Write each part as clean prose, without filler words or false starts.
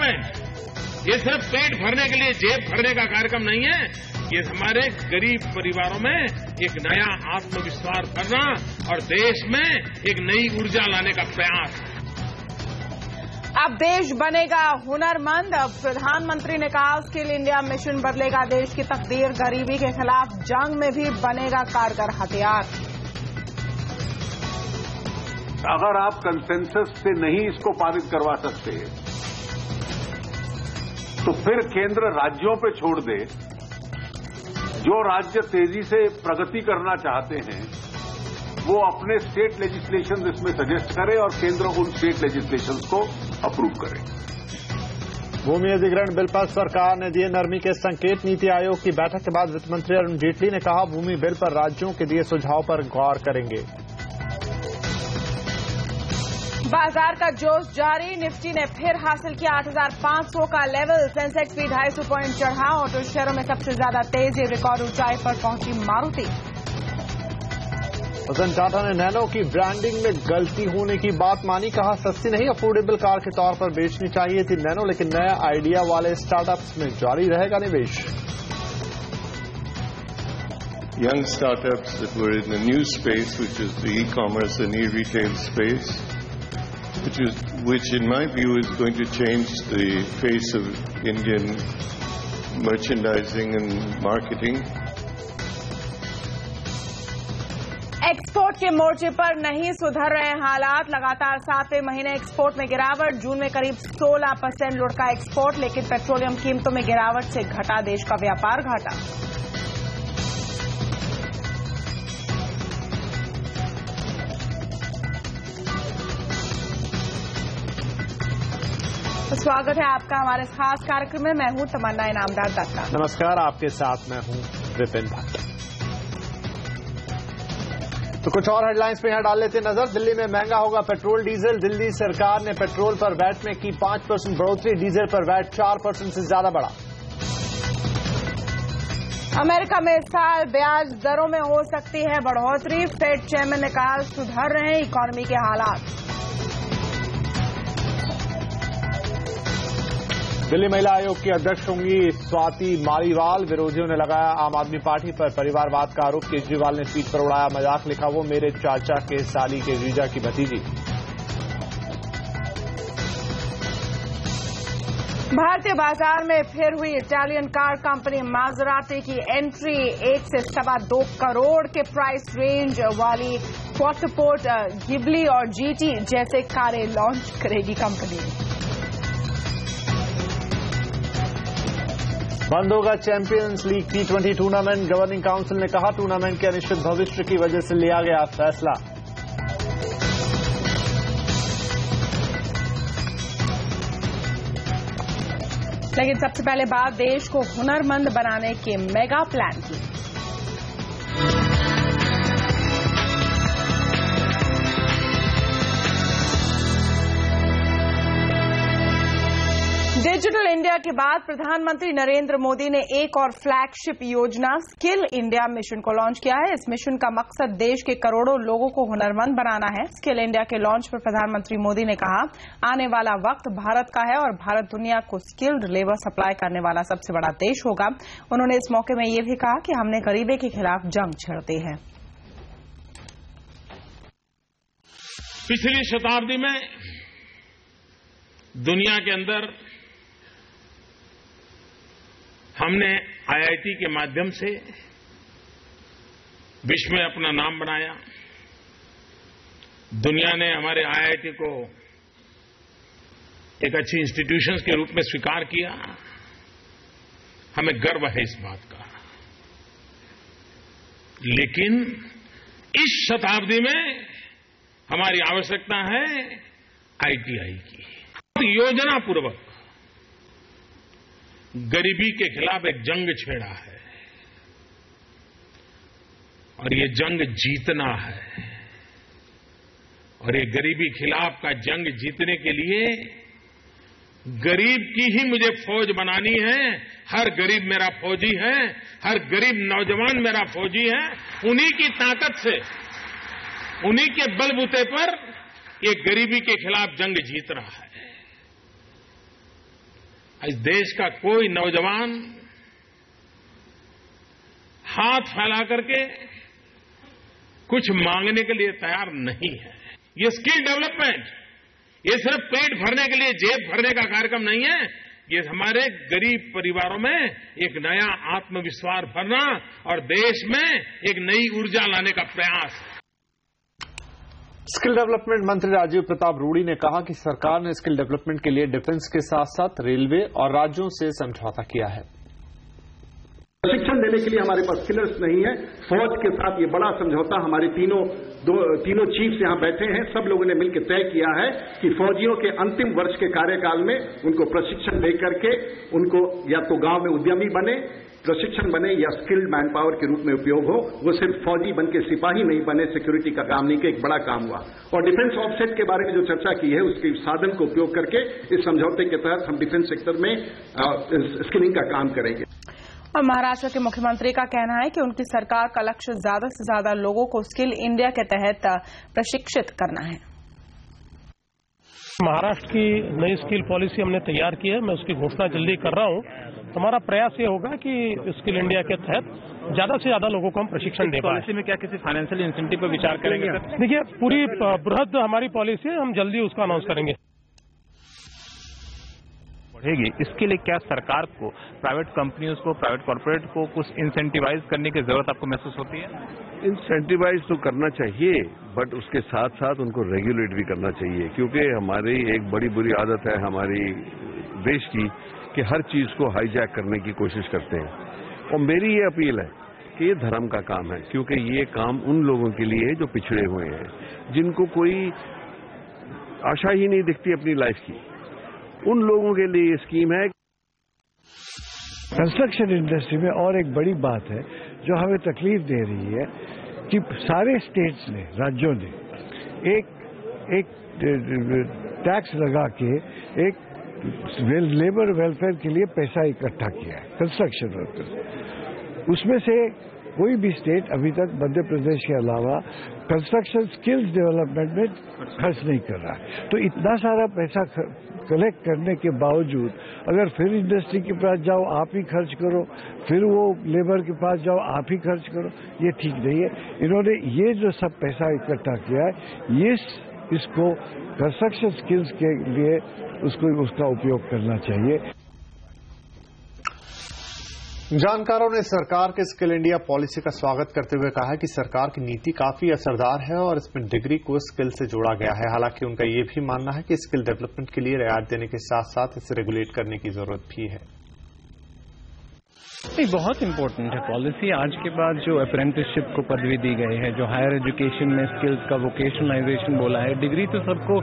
Development, ये सिर्फ पेट भरने के लिए, जेब भरने का कार्यक्रम नहीं है। ये हमारे गरीब परिवारों में एक नया आत्मविश्वास भरना और देश में एक नई ऊर्जा लाने का प्रयास है। अब देश बनेगा हुनरमंद। अब प्रधानमंत्री ने कहा स्किल इंडिया मिशन बदलेगा देश की तकदीर। गरीबी के खिलाफ जंग में भी बनेगा कारगर हथियार। अगर आप कंसेंसस से नहीं इसको पारित करवा सकते तो फिर केंद्र राज्यों पे छोड़ दे। जो राज्य तेजी से प्रगति करना चाहते हैं वो अपने स्टेट लेजिस्लेशन इसमें सजेस्ट करे और केंद्र उन स्टेट लेजिस्लेशन को अप्रूव करे। भूमि अधिग्रहण बिल पर सरकार ने दिए नरमी के संकेत। नीति आयोग की बैठक के बाद वित्त मंत्री अरुण जेटली ने कहा भूमि बिल पर राज्यों के दिए सुझाव पर गौर करेंगे। बाजार का जोश जारी। निफ्टी ने फिर हासिल किया 8,500 का लेवल। सेंसेक्स भी 250 पॉइंट चढ़ा। ऑटो शेयरों में सबसे ज्यादा तेजी। रिकॉर्ड ऊंचाई पर पहुंची मारुति। रतन टाटा ने नैनो की ब्रांडिंग में गलती होने की बात मानी। कहा सस्ती नहीं अफोर्डेबल कार के तौर पर बेचनी चाहिए थी नैनो, लेकिन नया आइडिया वाले स्टार्टअप्स में जारी रहेगा निवेश। Young startups that were in the new space, which is the e-commerce and e-retail space, which in my view is going to change the face of Indian merchandising and marketing. Export के मोर्चे पर नहीं सुधर रहे हालात। लगातार 7वें महीने export में गिरावट। जून में करीब 16% लुढ़का एक्सपोर्ट, लेकिन पेट्रोलियम कीमतों में गिरावट से घटा देश का व्यापार घाटा। तो स्वागत है आपका हमारे खास कार्यक्रम में। मैं हूं तमन्ना इनामदार दत्ता। नमस्कार, आपके साथ मैं हूं विपिन भट्ट। तो कुछ और हेडलाइंस पे यहां डाल लेते नजर। दिल्ली में महंगा होगा पेट्रोल डीजल। दिल्ली सरकार ने पेट्रोल पर वैट में की 5% बढ़ोतरी। डीजल पर वैट 4% से ज्यादा बढ़ा। अमेरिका में इस साल ब्याज दरों में हो सकती है बढ़ोतरी। फेड चेयरमैन ने कहा सुधर रहे हैं इकोनॉमी के हालात। दिल्ली महिला आयोग की अध्यक्ष होंगी स्वाति मालीवाल। विरोधियों ने लगाया आम आदमी पार्टी पर परिवारवाद का आरोप। केजरीवाल ने ट्वीट पर उड़ाया मजाक। लिखा वो मेरे चाचा के साली के जीजा की भतीजी। भारतीय बाजार में फिर हुई इटालियन कार कंपनी माजराती की एंट्री। 1 से 2.25 करोड़ के प्राइस रेंज वाली क्वाटरपोर्ट, गिबली और जीटी जैसे कारें लॉन्च करेगी कंपनी। बंद होगा champions league T20 tournament. Governing council ने कहा टूर्नामेंट के अनिश्चित भविष्य की वजह से लिया गया फैसला। लेकिन सबसे पहले बात देश को हुनरमंद बनाने के मेगा प्लान की। डिजिटल इंडिया के बाद प्रधानमंत्री नरेंद्र मोदी ने एक और फ्लैगशिप योजना स्किल इंडिया मिशन को लॉन्च किया है। इस मिशन का मकसद देश के करोड़ों लोगों को हुनरमंद बनाना है। स्किल इंडिया के लॉन्च पर प्रधानमंत्री मोदी ने कहा आने वाला वक्त भारत का है और भारत दुनिया को स्किल्ड लेबर सप्लाई करने वाला सबसे बड़ा देश होगा। उन्होंने इस मौके में यह भी कहा कि हमने गरीबी के खिलाफ जंग छेड़ते हैं। पिछली शताब्दी में दुनिया के अंदर हमने आईआईटी के माध्यम से विश्व में अपना नाम बनाया। दुनिया ने हमारे आईआईटी को एक अच्छी इंस्टीट्यूशन के रूप में स्वीकार किया। हमें गर्व है इस बात का। लेकिन इस शताब्दी में हमारी आवश्यकता है आईटीआई की। योजनापूर्वक गरीबी के खिलाफ एक जंग छेड़ा है और ये जंग जीतना है। और ये गरीबी खिलाफ का जंग जीतने के लिए गरीब की ही मुझे फौज बनानी है। हर गरीब मेरा फौजी है, हर गरीब नौजवान मेरा फौजी है। उन्हीं की ताकत से, उन्हीं के बलबूते पर ये गरीबी के खिलाफ जंग जीत रहा है। इस देश का कोई नौजवान हाथ फैला करके कुछ मांगने के लिए तैयार नहीं है। ये स्किल डेवलपमेंट, ये सिर्फ पेट भरने के लिए, जेब भरने का कार्यक्रम नहीं है। ये हमारे गरीब परिवारों में एक नया आत्मविश्वास भरना और देश में एक नई ऊर्जा लाने का प्रयास है। स्किल डेवलपमेंट मंत्री राजीव प्रताप रूडी ने कहा कि सरकार ने स्किल डेवलपमेंट के लिए डिफेंस के साथ साथ रेलवे और राज्यों से समझौता किया है। प्रशिक्षण देने के लिए हमारे पास स्किलर्स नहीं है। फौज के साथ ये बड़ा समझौता हमारे तीनों चीफ्स यहां बैठे हैं, सब लोगों ने मिलकर तय किया है कि फौजियों के अंतिम वर्ष के कार्यकाल में उनको प्रशिक्षण दे करके उनको या तो गांव में उद्यमी बने, प्रशिक्षण बने या स्किल्ड मैन पावर के रूप में उपयोग हो। वो सिर्फ फौजी बन के सिपाही नहीं बने, सिक्योरिटी का काम नहीं, कि एक बड़ा काम हुआ। और डिफेंस ऑफसेट के बारे में जो चर्चा की है उसके साधन को उपयोग करके इस समझौते के तहत हम डिफेंस सेक्टर में स्किलिंग का काम करेंगे। और महाराष्ट्र के मुख्यमंत्री का कहना है कि उनकी सरकार का लक्ष्य ज्यादा से ज्यादा लोगों को स्किल इंडिया के तहत प्रशिक्षित करना है। महाराष्ट्र की नई स्किल पॉलिसी हमने तैयार की है, मैं उसकी घोषणा जल्दी कर रहा हूं। हमारा प्रयास ये होगा कि स्किल इंडिया के तहत ज्यादा से ज्यादा लोगों को हम प्रशिक्षण दे पाएं। पॉलिसी में क्या किसी फाइनेंशियल इंसेंटिव पर विचार करेंगे? देखिए, पूरी बृहद हमारी पॉलिसी है, हम जल्दी उसका अनाउंस करेंगे। बढ़ेगी, इसके लिए क्या सरकार को, प्राइवेट कंपनियों को, प्राइवेट कॉर्पोरेट को कुछ इंसेंटिवाइज करने की जरूरत आपको महसूस होती है? इंसेंटिवाइज तो करना चाहिए, बट उसके साथ साथ उनको रेगुलेट भी करना चाहिए, क्योंकि हमारी एक बड़ी बुरी आदत है हमारी देश की कि हर चीज को हाईजैक करने की कोशिश करते हैं। और मेरी ये अपील है कि ये धर्म का काम है, क्योंकि ये काम उन लोगों के लिए है जो पिछड़े हुए हैं, जिनको कोई आशा ही नहीं दिखती अपनी लाइफ की, उन लोगों के लिए ये स्कीम है। कंस्ट्रक्शन इंडस्ट्री में और एक बड़ी बात है जो हमें तकलीफ दे रही है कि सारे स्टेट्स ने, राज्यों ने एक टैक्स लगा के एक लेबर वेलफेयर के लिए पैसा इकट्ठा किया है कंस्ट्रक्शन वर्कर्स। उसमें से कोई भी स्टेट अभी तक मध्य प्रदेश के अलावा कंस्ट्रक्शन स्किल्स डेवलपमेंट में खर्च नहीं कर रहा है। तो इतना सारा पैसा कलेक्ट करने के बावजूद अगर फिर इंडस्ट्री के पास जाओ आप ही खर्च करो, फिर वो लेबर के पास जाओ आप ही खर्च करो, ये ठीक नहीं है। इन्होंने ये जो सब पैसा इकट्ठा किया है, ये इसको कंस्ट्रक्शन स्किल्स के लिए उसका उपयोग करना चाहिए। जानकारों ने सरकार के स्किल इंडिया पॉलिसी का स्वागत करते हुए कहा कि सरकार की नीति काफी असरदार है और इसमें डिग्री को स्किल से जोड़ा गया है। हालांकि उनका यह भी मानना है कि स्किल डेवलपमेंट के लिए रियायत देने के साथ साथ इसे रेगुलेट करने की जरूरत भी है। नहीं, बहुत इंपॉर्टेंट है पॉलिसी। आज के बाद जो अप्रेंटिसशिप को पदवी दी गई है, जो हायर एजुकेशन में स्किल्स का वोकेशनलाइजेशन बोला है, डिग्री तो सबको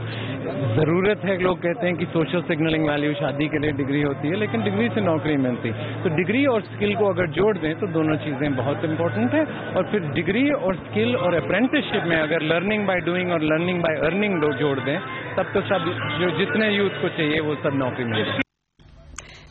जरूरत है। लोग कहते हैं कि सोशल सिग्नलिंग वैल्यू, शादी के लिए डिग्री होती है, लेकिन डिग्री से नौकरी मिलती। तो डिग्री और स्किल को अगर जोड़ दें तो दोनों चीजें बहुत इंपॉर्टेंट है। और फिर डिग्री और स्किल और अप्रेंटिसशिप में अगर लर्निंग बाय डूइंग और लर्निंग बाय अर्निंग जोड़ दें, तब तो सब जो जितने यूथ को चाहिए वो सब नौकरी मिलेगी।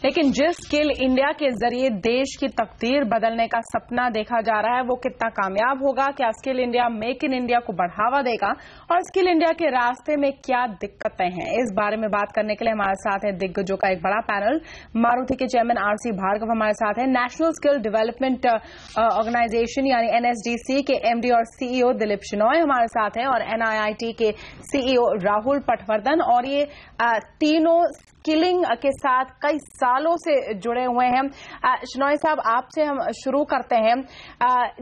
लेकिन जिस स्किल इंडिया के जरिए देश की तकदीर बदलने का सपना देखा जा रहा है, वो कितना कामयाब होगा? क्या skill India make in India को बढ़ावा देगा? और स्किल इंडिया के रास्ते में क्या दिक्कतें हैं? इस बारे में बात करने के लिए हमारे साथ है दिग्गजों का एक बड़ा पैनल। मारुति के चेयरमैन आरसी भार्गव हमारे साथ है, नेशनल स्किल डेवलपमेंट ऑर्गेनाइजेशन यानी एनएसडीसी के एमडी और सीईओ दिलीप शिनॉय हमारे साथ हैं, और एनआईआईटी के सीईओ राहुल पटवर्धन। और ये तीनों स्किलिंग के साथ कई सालों से जुड़े हुए हैं। शिनॉय साहब, आपसे हम शुरू करते हैं।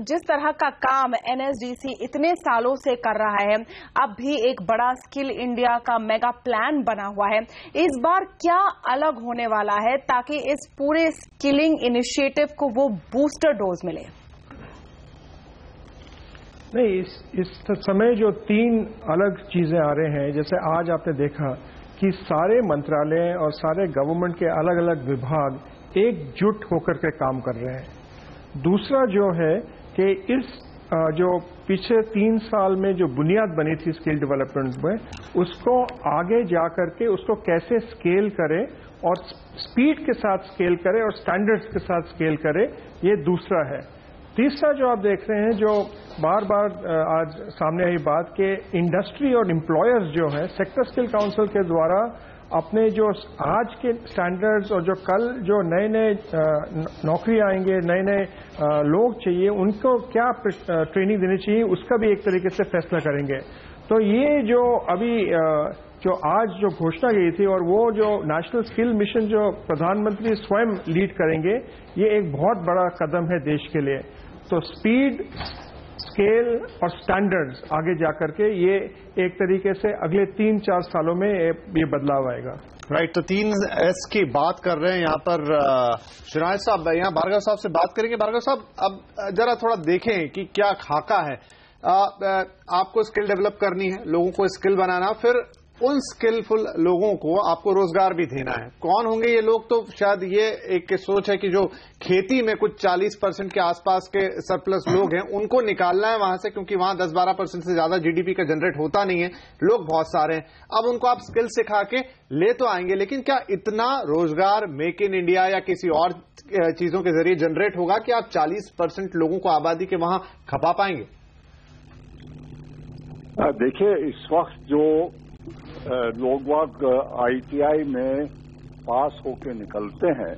जिस तरह का काम एनएसडीसी इतने सालों से कर रहा है, अब भी एक बड़ा स्किल इंडिया का मेगा प्लान बना हुआ है, इस बार क्या अलग होने वाला है ताकि इस पूरे स्किलिंग इनिशिएटिव को वो बूस्टर डोज मिले? नहीं, इस समय जो तीन अलग चीजें आ रहे हैं, जैसे आज आपने देखा कि सारे मंत्रालय और सारे गवर्नमेंट के अलग अलग विभाग एकजुट होकर के काम कर रहे हैं। दूसरा जो है कि इस जो पिछले 3 साल में जो बुनियाद बनी थी स्किल डेवलपमेंट में, उसको आगे जाकर के उसको कैसे स्केल करें और स्पीड के साथ स्केल करें और स्टैंडर्ड्स के साथ स्केल करें, ये दूसरा है। तीसरा जो आप देख रहे हैं, जो बार बार आज सामने आई बात कि इंडस्ट्री और एम्प्लॉयर्स जो है सेक्टर स्किल काउंसिल के द्वारा अपने जो आज के स्टैंडर्ड्स और जो कल जो नए नए नौकरी आएंगे, नए नए लोग चाहिए, उनको क्या ट्रेनिंग देनी चाहिए, उसका भी एक तरीके से फैसला करेंगे। तो ये जो अभी जो आज जो घोषणा की थी और वो जो नेशनल स्किल मिशन जो प्रधानमंत्री स्वयं लीड करेंगे, ये एक बहुत बड़ा कदम है देश के लिए। तो स्पीड, स्केल और स्टैंडर्ड्स आगे जाकर के ये एक तरीके से अगले 3-4 सालों में ये बदलाव आएगा। राइट, तो 3S की बात कर रहे हैं यहाँ पर शिराज साहब। यहाँ भार्गव साहब से बात करेंगे। भार्गव साहब, अब जरा थोड़ा देखें कि क्या खाका है। आपको स्किल डेवलप करनी है, लोगों को स्किल बनाना, फिर उन स्किलफुल लोगों को आपको रोजगार भी देना है। कौन होंगे ये लोग? तो शायद ये एक सोच है कि जो खेती में कुछ 40% के आसपास के सरप्लस लोग हैं, उनको निकालना है वहां से, क्योंकि वहां 10-12% से ज्यादा जीडीपी का जनरेट होता नहीं है। लोग बहुत सारे हैं। अब उनको आप स्किल सिखा के ले तो आएंगे, लेकिन क्या इतना रोजगार मेक इन इंडिया या किसी और चीजों के जरिए जनरेट होगा कि आप 40% लोगों को आबादी के वहां खपा पाएंगे? देखिए, इस वक्त जो लोग आईटीआई में पास होकर निकलते हैं,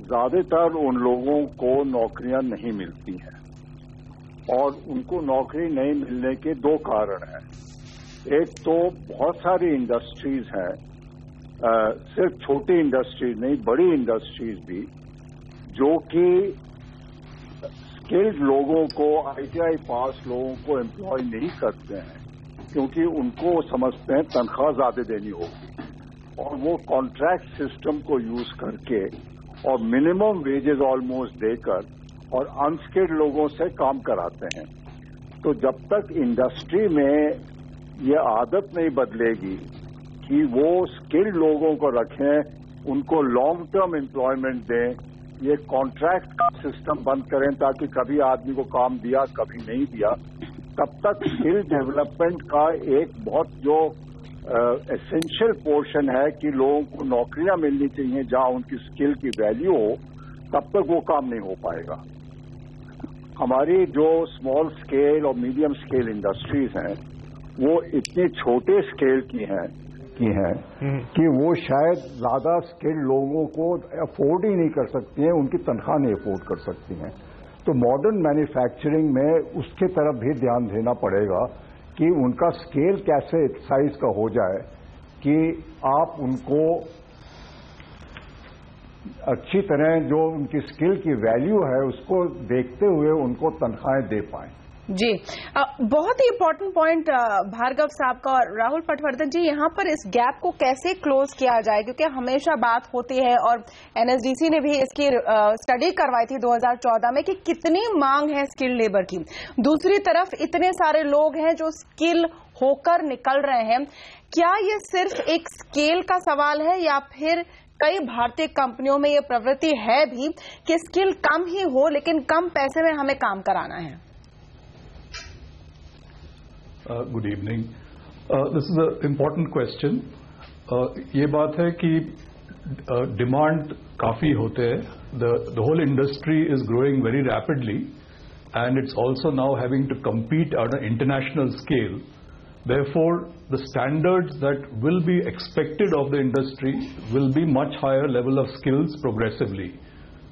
ज्यादातर उन लोगों को नौकरियां नहीं मिलती हैं, और उनको नौकरी नहीं मिलने के 2 कारण हैं। एक तो बहुत सारी इंडस्ट्रीज हैं, सिर्फ छोटी इंडस्ट्रीज नहीं, बड़ी इंडस्ट्रीज भी, जो कि स्किल्ड लोगों को, आईटीआई पास लोगों को एम्प्लॉय नहीं करते हैं, क्योंकि उनको समझते हैं तनख्वाह ज्यादा देनी होगी, और वो कॉन्ट्रैक्ट सिस्टम को यूज करके और मिनिमम वेजेस ऑलमोस्ट देकर और अनस्किल्ड लोगों से काम कराते हैं। तो जब तक इंडस्ट्री में ये आदत नहीं बदलेगी कि वो स्किल्ड लोगों को रखें, उनको लॉन्ग टर्म एम्प्लॉयमेंट दें, ये कॉन्ट्रैक्ट का सिस्टम बंद करें ताकि कभी आदमी को काम दिया कभी नहीं दिया, तब तक स्किल डेवलपमेंट का एक बहुत जो एसेंशियल पोर्शन है कि लोगों को नौकरियां मिलनी चाहिए जहां उनकी स्किल की वैल्यू हो, तब तक वो काम नहीं हो पाएगा। हमारी जो स्मॉल स्केल और मीडियम स्केल इंडस्ट्रीज हैं, वो इतने छोटे स्केल की हैं कि वो शायद ज्यादा स्किल्ड लोगों को अफोर्ड ही नहीं कर सकती हैं, उनकी तनख्वाह नहीं अफोर्ड कर सकती हैं। तो मॉडर्न मैन्युफैक्चरिंग में उसके तरफ भी ध्यान देना पड़ेगा कि उनका स्केल कैसे साइज का हो जाए कि आप उनको अच्छी तरह जो उनकी स्किल की वैल्यू है उसको देखते हुए उनको तनख्वाहें दे पाएं। जी, बहुत ही इम्पोर्टेंट पॉइंट भार्गव साहब का। और राहुल पटवर्धन जी, यहाँ पर इस गैप को कैसे क्लोज किया जाए, क्योंकि हमेशा बात होती है और एनएसडीसी ने भी इसकी स्टडी करवाई थी 2014 में कि कितनी मांग है स्किल लेबर की। दूसरी तरफ इतने सारे लोग हैं जो स्किल होकर निकल रहे हैं। क्या ये सिर्फ एक स्केल का सवाल है, या फिर कई भारतीय कंपनियों में ये प्रवृत्ति है भी कि स्किल कम ही हो लेकिन कम पैसे में हमें काम कराना है? Good evening. This is a important question. ये बात है कि डिमांड काफी होते हैं। The whole industry is growing very rapidly and it's also now having to compete on an international scale. Therefore, the standards that will be expected of the industry will be much higher level of skills progressively.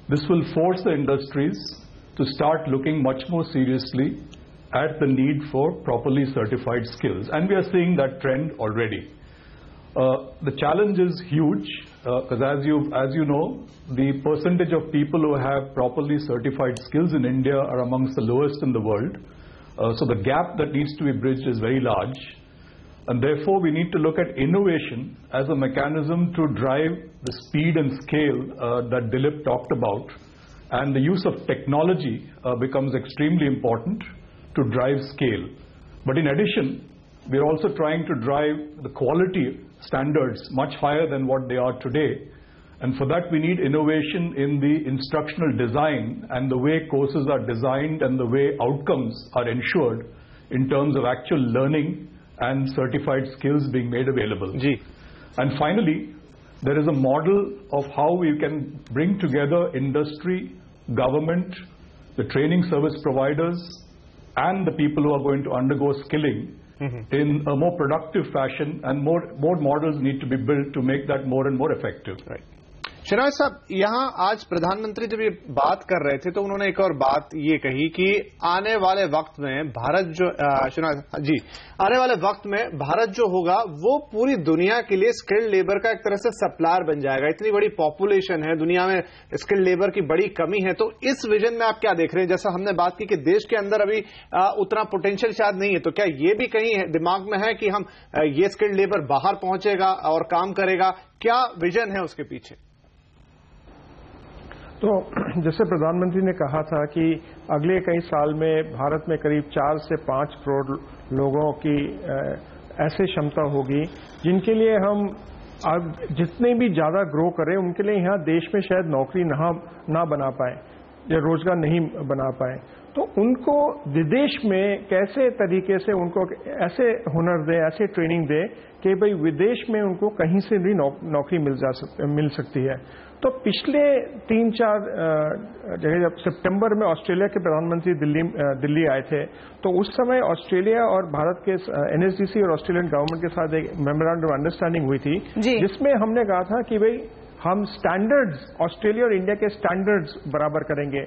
This will force the industries to start looking much more seriously at the need for properly certified skills, and we are seeing that trend already. The challenge is huge because as you know, the percentage of people who have properly certified skills in India are amongst the lowest in the world. So the gap that needs to be bridged is very large, and therefore we need to look at innovation as a mechanism to drive the speed and scale that Dilip talked about, and the use of technology becomes extremely important to drive scale. But in addition, we are also trying to drive the quality standards much higher than what they are today. And for that, we need innovation in the instructional design and the way courses are designed and the way outcomes are ensured in terms of actual learning and certified skills being made available. And finally, there is a model of how we can bring together industry, government, the training service providers, and the people who are going to undergo skilling in a more productive fashion, and more models need to be built to make that more and more effective. Right. Shehnaz Sahab, यहाँ आज प्रधानमंत्री जब ये बात कर रहे थे तो उन्होंने एक और बात ये कही कि आने वाले वक्त में भारत जो शहनाज जी आने वाले वक्त में भारत जो होगा वो पूरी दुनिया के लिए स्किल्ड लेबर का एक तरह से सप्लायर बन जाएगा। इतनी बड़ी पॉपुलेशन है, दुनिया में स्किल्ड लेबर की बड़ी कमी है, तो इस विजन में आप क्या देख रहे हैं? जैसा हमने बात की कि देश के अंदर अभी उतना पोटेंशियल शायद नहीं है, तो क्या ये भी कहीं दिमाग में है कि हम ये स्किल्ड लेबर बाहर पहुंचेगा और काम करेगा? क्या विजन है उसके पीछे? तो जैसे प्रधानमंत्री ने कहा था कि अगले कई साल में भारत में करीब 4 से 5 करोड़ लोगों की ऐसी क्षमता होगी जिनके लिए हम अब जितने भी ज्यादा ग्रो करें उनके लिए यहाँ देश में शायद नौकरी ना बना पाए या रोजगार नहीं बना पाए, तो उनको विदेश में कैसे तरीके से उनको ऐसे हुनर दे, ऐसे ट्रेनिंग दे कि भाई विदेश में उनको कहीं से भी नौकरी मिल सकती है। तो पिछले 3-4 जगह जब सितंबर में ऑस्ट्रेलिया के प्रधानमंत्री दिल्ली आए थे, तो उस समय ऑस्ट्रेलिया और भारत के एनएसडीसी और ऑस्ट्रेलियन गवर्नमेंट के साथ एक मेमोरेंडम ऑफ अंडरस्टैंडिंग हुई थी, जिसमें हमने कहा था कि भाई हम स्टैंडर्ड्स ऑस्ट्रेलिया और इंडिया के स्टैंडर्ड्स बराबर करेंगे।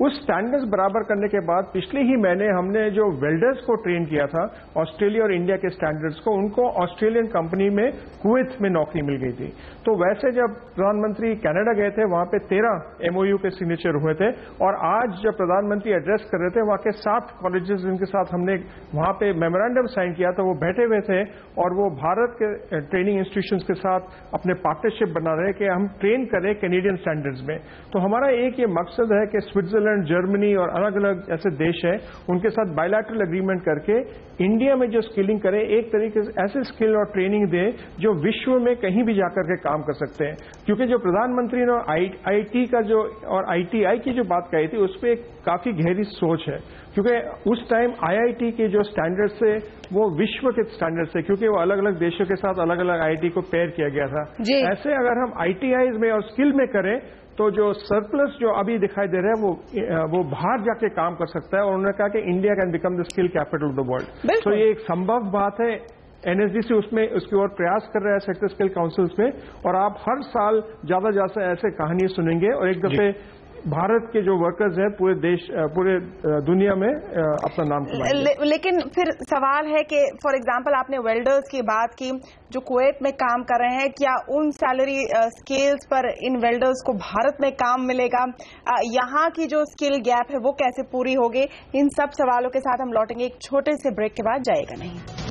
उस स्टैंडर्ड्स बराबर करने के बाद पिछले ही महीने हमने जो वेल्डर्स को ट्रेन किया था ऑस्ट्रेलिया और इंडिया के स्टैंडर्ड्स को, उनको ऑस्ट्रेलियन कंपनी में कुवैत में नौकरी मिल गई थी। तो वैसे जब प्रधानमंत्री कनाडा गए थे वहां पे 13 MOU के सिग्नेचर हुए थे, और आज जब प्रधानमंत्री एड्रेस कर रहे थे वहां के 7 कॉलेजेस जिनके साथ हमने वहां पे मेमोरेंडम साइन किया था, वो बैठे हुए थे और वो भारत के ट्रेनिंग इंस्टीट्यूशंस के साथ अपने पार्टनरशिप बना रहे कि हम ट्रेन करें कैनेडियन स्टैंडर्ड्स में। तो हमारा एक ये मकसद है कि स्विट्जरलैंड, जर्मनी और अलग अलग ऐसे देश हैं उनके साथ बायलैटरल एग्रीमेंट करके इंडिया में जो स्किलिंग करे, एक तरीके से ऐसे स्किल और ट्रेनिंग दे जो विश्व में कहीं भी जाकर के काम कर सकते हैं। क्योंकि जो प्रधानमंत्री ने आईटी का जो और आईटीआई की जो बात कही थी उस पर काफी गहरी सोच है, क्योंकि उस टाइम आईआईटी के जो स्टैंडर्ड से वो विश्व के स्टैंडर्ड से, क्योंकि वो अलग अलग देशों के साथ अलग अलग आईआईटी को पेयर किया गया था। ऐसे अगर हम आईटीआई में और स्किल में करें तो जो सरप्लस जो अभी दिखाई दे रहा है वो बाहर जाके काम कर सकता है, और उन्होंने कहा कि India can become the skill capital of the world. तो ये एक संभव बात है। एनएसडीसी उसमें उसकी ओर प्रयास कर रहा है सेक्टर स्किल काउंसिल्स में, और आप हर साल ज्यादा ऐसे कहानी सुनेंगे, और एक दफे भारत के जो वर्कर्स हैं पूरे दुनिया में अपना नाम कमाएंगे। लेकिन फिर सवाल है कि फॉर एग्जांपल आपने वेल्डर्स की बात की जो कुवैत में काम कर रहे हैं, क्या उन सैलरी स्केल्स पर इन वेल्डर्स को भारत में काम मिलेगा? यहाँ की जो स्किल गैप है वो कैसे पूरी होगी? इन सब सवालों के साथ हम लौटेंगे एक छोटे से ब्रेक के बाद। जाएगा नहीं।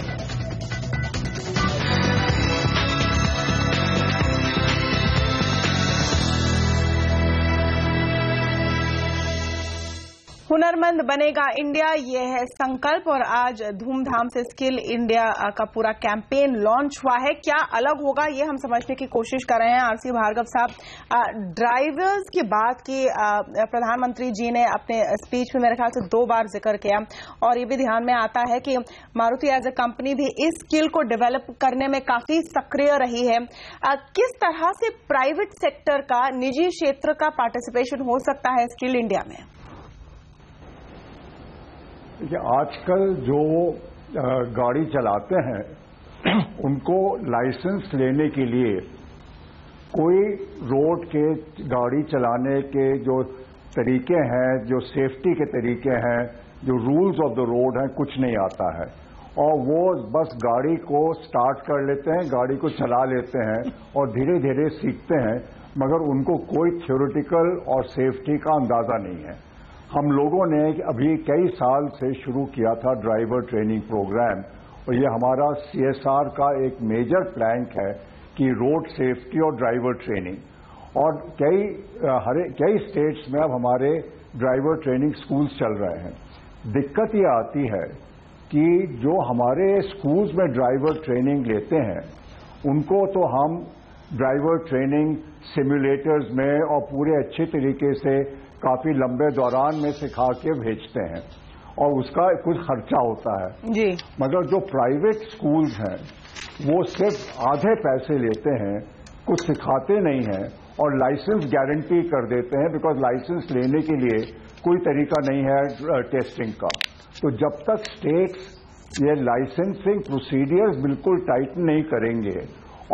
हुनरमंद बनेगा इंडिया, ये है संकल्प, और आज धूमधाम से स्किल इंडिया का पूरा कैंपेन लॉन्च हुआ है। क्या अलग होगा ये हम समझने की कोशिश कर रहे हैं। आरसी भार्गव साहब, ड्राइवर्स की बात की प्रधानमंत्री जी ने अपने स्पीच में मेरे ख्याल से 2 बार जिक्र किया, और ये भी ध्यान में आता है कि मारुति एज ए कंपनी भी इस स्किल को डेवलप करने में काफी सक्रिय रही है। किस तरह से प्राइवेट सेक्टर का, निजी क्षेत्र का पार्टिसिपेशन हो सकता है स्किल इंडिया में? देखिए, आजकल जो गाड़ी चलाते हैं उनको लाइसेंस लेने के लिए कोई रोड के गाड़ी चलाने के जो तरीके हैं, जो सेफ्टी के तरीके हैं, जो रूल्स ऑफ द रोड हैं, कुछ नहीं आता है, और वो बस गाड़ी को स्टार्ट कर लेते हैं, गाड़ी को चला लेते हैं और धीरे धीरे सीखते हैं, मगर उनको कोई थ्योरेटिकल और सेफ्टी का अंदाजा नहीं है। हम लोगों ने अभी कई साल से शुरू किया था ड्राइवर ट्रेनिंग प्रोग्राम, और ये हमारा CSR का एक मेजर प्लैंक है कि रोड सेफ्टी और ड्राइवर ट्रेनिंग, और कई स्टेट्स में अब हमारे ड्राइवर ट्रेनिंग स्कूल्स चल रहे हैं। दिक्कत ये आती है कि जो हमारे स्कूल्स में ड्राइवर ट्रेनिंग लेते हैं उनको तो हम ड्राइवर ट्रेनिंग सिमुलेटर्स में और पूरे अच्छे तरीके से काफी लंबे दौरान में सिखा के भेजते हैं, और उसका कुछ खर्चा होता है जी। मगर जो प्राइवेट स्कूल्स हैं वो सिर्फ आधे पैसे लेते हैं, कुछ सिखाते नहीं हैं, और लाइसेंस गारंटी कर देते हैं, बिकॉज लाइसेंस लेने के लिए कोई तरीका नहीं है टेस्टिंग का। तो जब तक स्टेट्स ये लाइसेंसिंग प्रोसीडियर्स बिल्कुल टाइटन नहीं करेंगे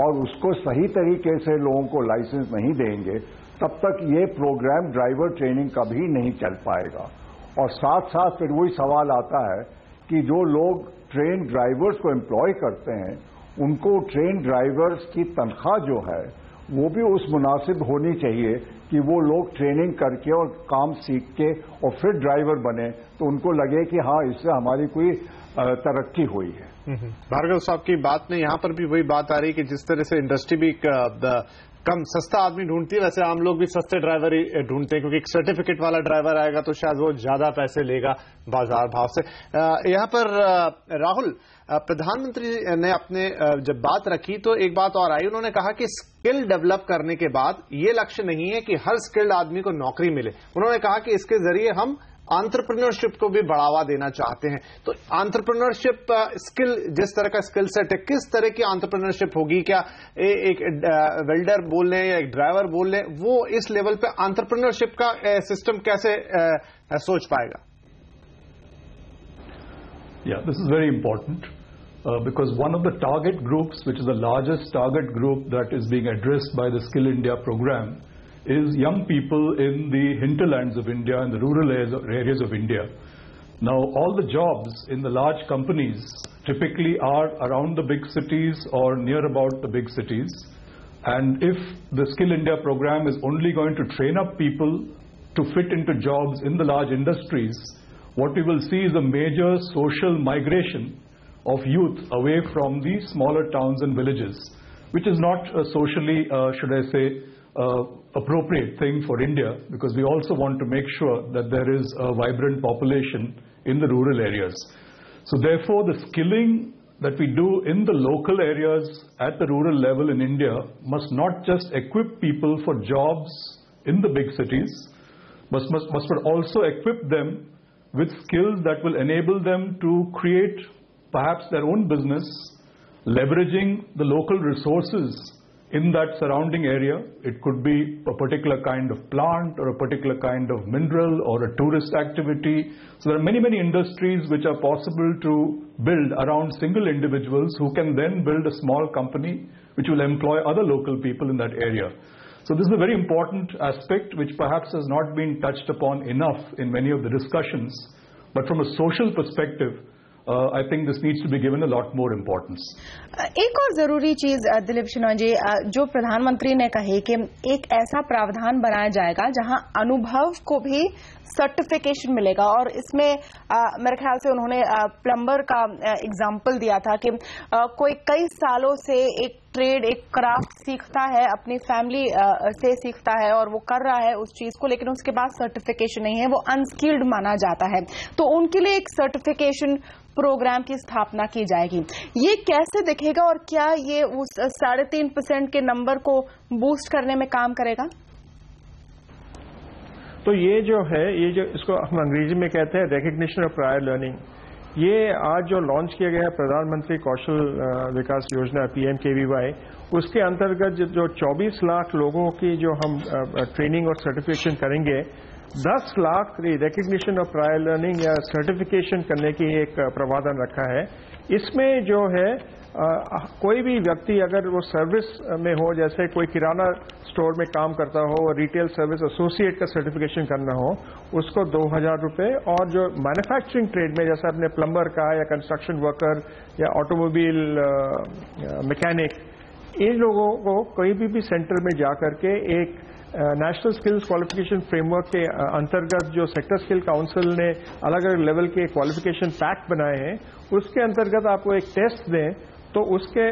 और उसको सही तरीके से लोगों को लाइसेंस नहीं देंगे, तब तक ये प्रोग्राम ड्राइवर ट्रेनिंग कभी नहीं चल पाएगा। और साथ साथ फिर वही सवाल आता है कि जो लोग ट्रेन ड्राइवर्स को एम्प्लॉय करते हैं, उनको ट्रेन ड्राइवर्स की तनख्वाह जो है वो भी उस मुनासिब होनी चाहिए कि वो लोग ट्रेनिंग करके और काम सीख के और फिर ड्राइवर बने तो उनको लगे कि हाँ, इससे हमारी कोई तरक्की हुई है। भार्गव साहब की बात में यहां पर भी वही बात आ रही कि जिस तरह से इंडस्ट्री भी कम सस्ता आदमी ढूंढती है, वैसे आम लोग भी सस्ते ड्राइवर ही ढूंढते हैं, क्योंकि एक सर्टिफिकेट वाला ड्राइवर आएगा तो शायद वो ज्यादा पैसे लेगा बाजार भाव से। यहां पर राहुल, प्रधानमंत्री ने अपने जब बात रखी तो एक बात और आई, उन्होंने कहा कि स्किल डेवलप करने के बाद ये लक्ष्य नहीं है कि हर स्किल्ड आदमी को नौकरी मिले। उन्होंने कहा कि इसके जरिए हम एंटरप्रेन्योरशिप को भी बढ़ावा देना चाहते हैं। तो एंटरप्रेन्योरशिप स्किल, जिस तरह का स्किल सेट है, किस तरह की एंटरप्रेन्योरशिप होगी? क्या एक वेल्डर बोल लें या एक ड्राइवर बोल लें, वो इस लेवल पे एंटरप्रेन्योरशिप का सिस्टम कैसे सोच पाएगा? Yeah, this is very important because one of the target groups, which is the largest target group that is being addressed by the Skill India program, is young people in the hinterlands of India and the rural areas of India. Now, all the jobs in the large companies typically are around the big cities or near about the big cities. And if the Skill India program is only going to train up people to fit into jobs in the large industries, what we will see is a major social migration of youth away from the smaller towns and villages, which is not a socially, should I say, appropriate thing for India, because we also want to make sure that there is a vibrant population in the rural areas. So therefore, the skilling that we do in the local areas at the rural level in India must not just equip people for jobs in the big cities, but also equip them with skills that will enable them to create perhaps their own business, leveraging the local resources in that surrounding area. It could be a particular kind of plant or a particular kind of mineral or a tourist activity. So there are many, many industries which are possible to build around single individuals who can then build a small company which will employ other local people in that area. So this is a very important aspect which perhaps has not been touched upon enough in many of the discussions. But from a social perspective, I think this needs to be given a lot more importance. एक और जरूरी चीज दिलीप शिनोय जी, जो प्रधानमंत्री ने कही कि एक ऐसा प्रावधान बनाया जाएगा जहां अनुभव को भी सर्टिफिकेशन मिलेगा, और इसमें मेरे ख्याल से उन्होंने प्लम्बर का एग्जाम्पल दिया था कि कोई कई सालों से एक ट्रेड, एक क्राफ्ट सीखता है, अपनी फैमिली से सीखता है और वो कर रहा है उस चीज को, लेकिन उसके बाद सर्टिफिकेशन नहीं है, वो अनस्किल्ड माना जाता है। तो उनके लिए एक सर्टिफिकेशन प्रोग्राम की स्थापना की जाएगी। ये कैसे दिखेगा और क्या ये उस 3.5% के नंबर को बूस्ट करने में काम करेगा? तो ये जो है, ये जो इसको हम अंग्रेजी में कहते हैं रिकग्निशन ऑफ प्रायर लर्निंग, ये आज जो लॉन्च किया गया है प्रधानमंत्री कौशल विकास योजना PMKVY, उसके अंतर्गत जो 24 लाख लोगों की जो हम ट्रेनिंग और सर्टिफिकेशन करेंगे, 10 lakh recognition of prior learning या सर्टिफिकेशन करने की एक प्रावधान रखा है। इसमें जो है कोई भी व्यक्ति अगर वो सर्विस में हो, जैसे कोई किराना स्टोर में काम करता हो और रिटेल सर्विस एसोसिएट का सर्टिफिकेशन करना हो, उसको 2,000 रुपये, और जो मैन्युफैक्चरिंग ट्रेड में जैसे अपने प्लम्बर का या कंस्ट्रक्शन वर्कर या ऑटोमोबाइल मैकेनिक, इन लोगों को कोई भी सेंटर में जाकर के एक नेशनल स्किल्स क्वालिफिकेशन फ्रेमवर्क के अंतर्गत जो सेक्टर स्किल काउंसिल ने अलग अलग लेवल के क्वालिफिकेशन पैक्ट बनाए हैं, उसके अंतर्गत आपको एक टेस्ट दें तो उसके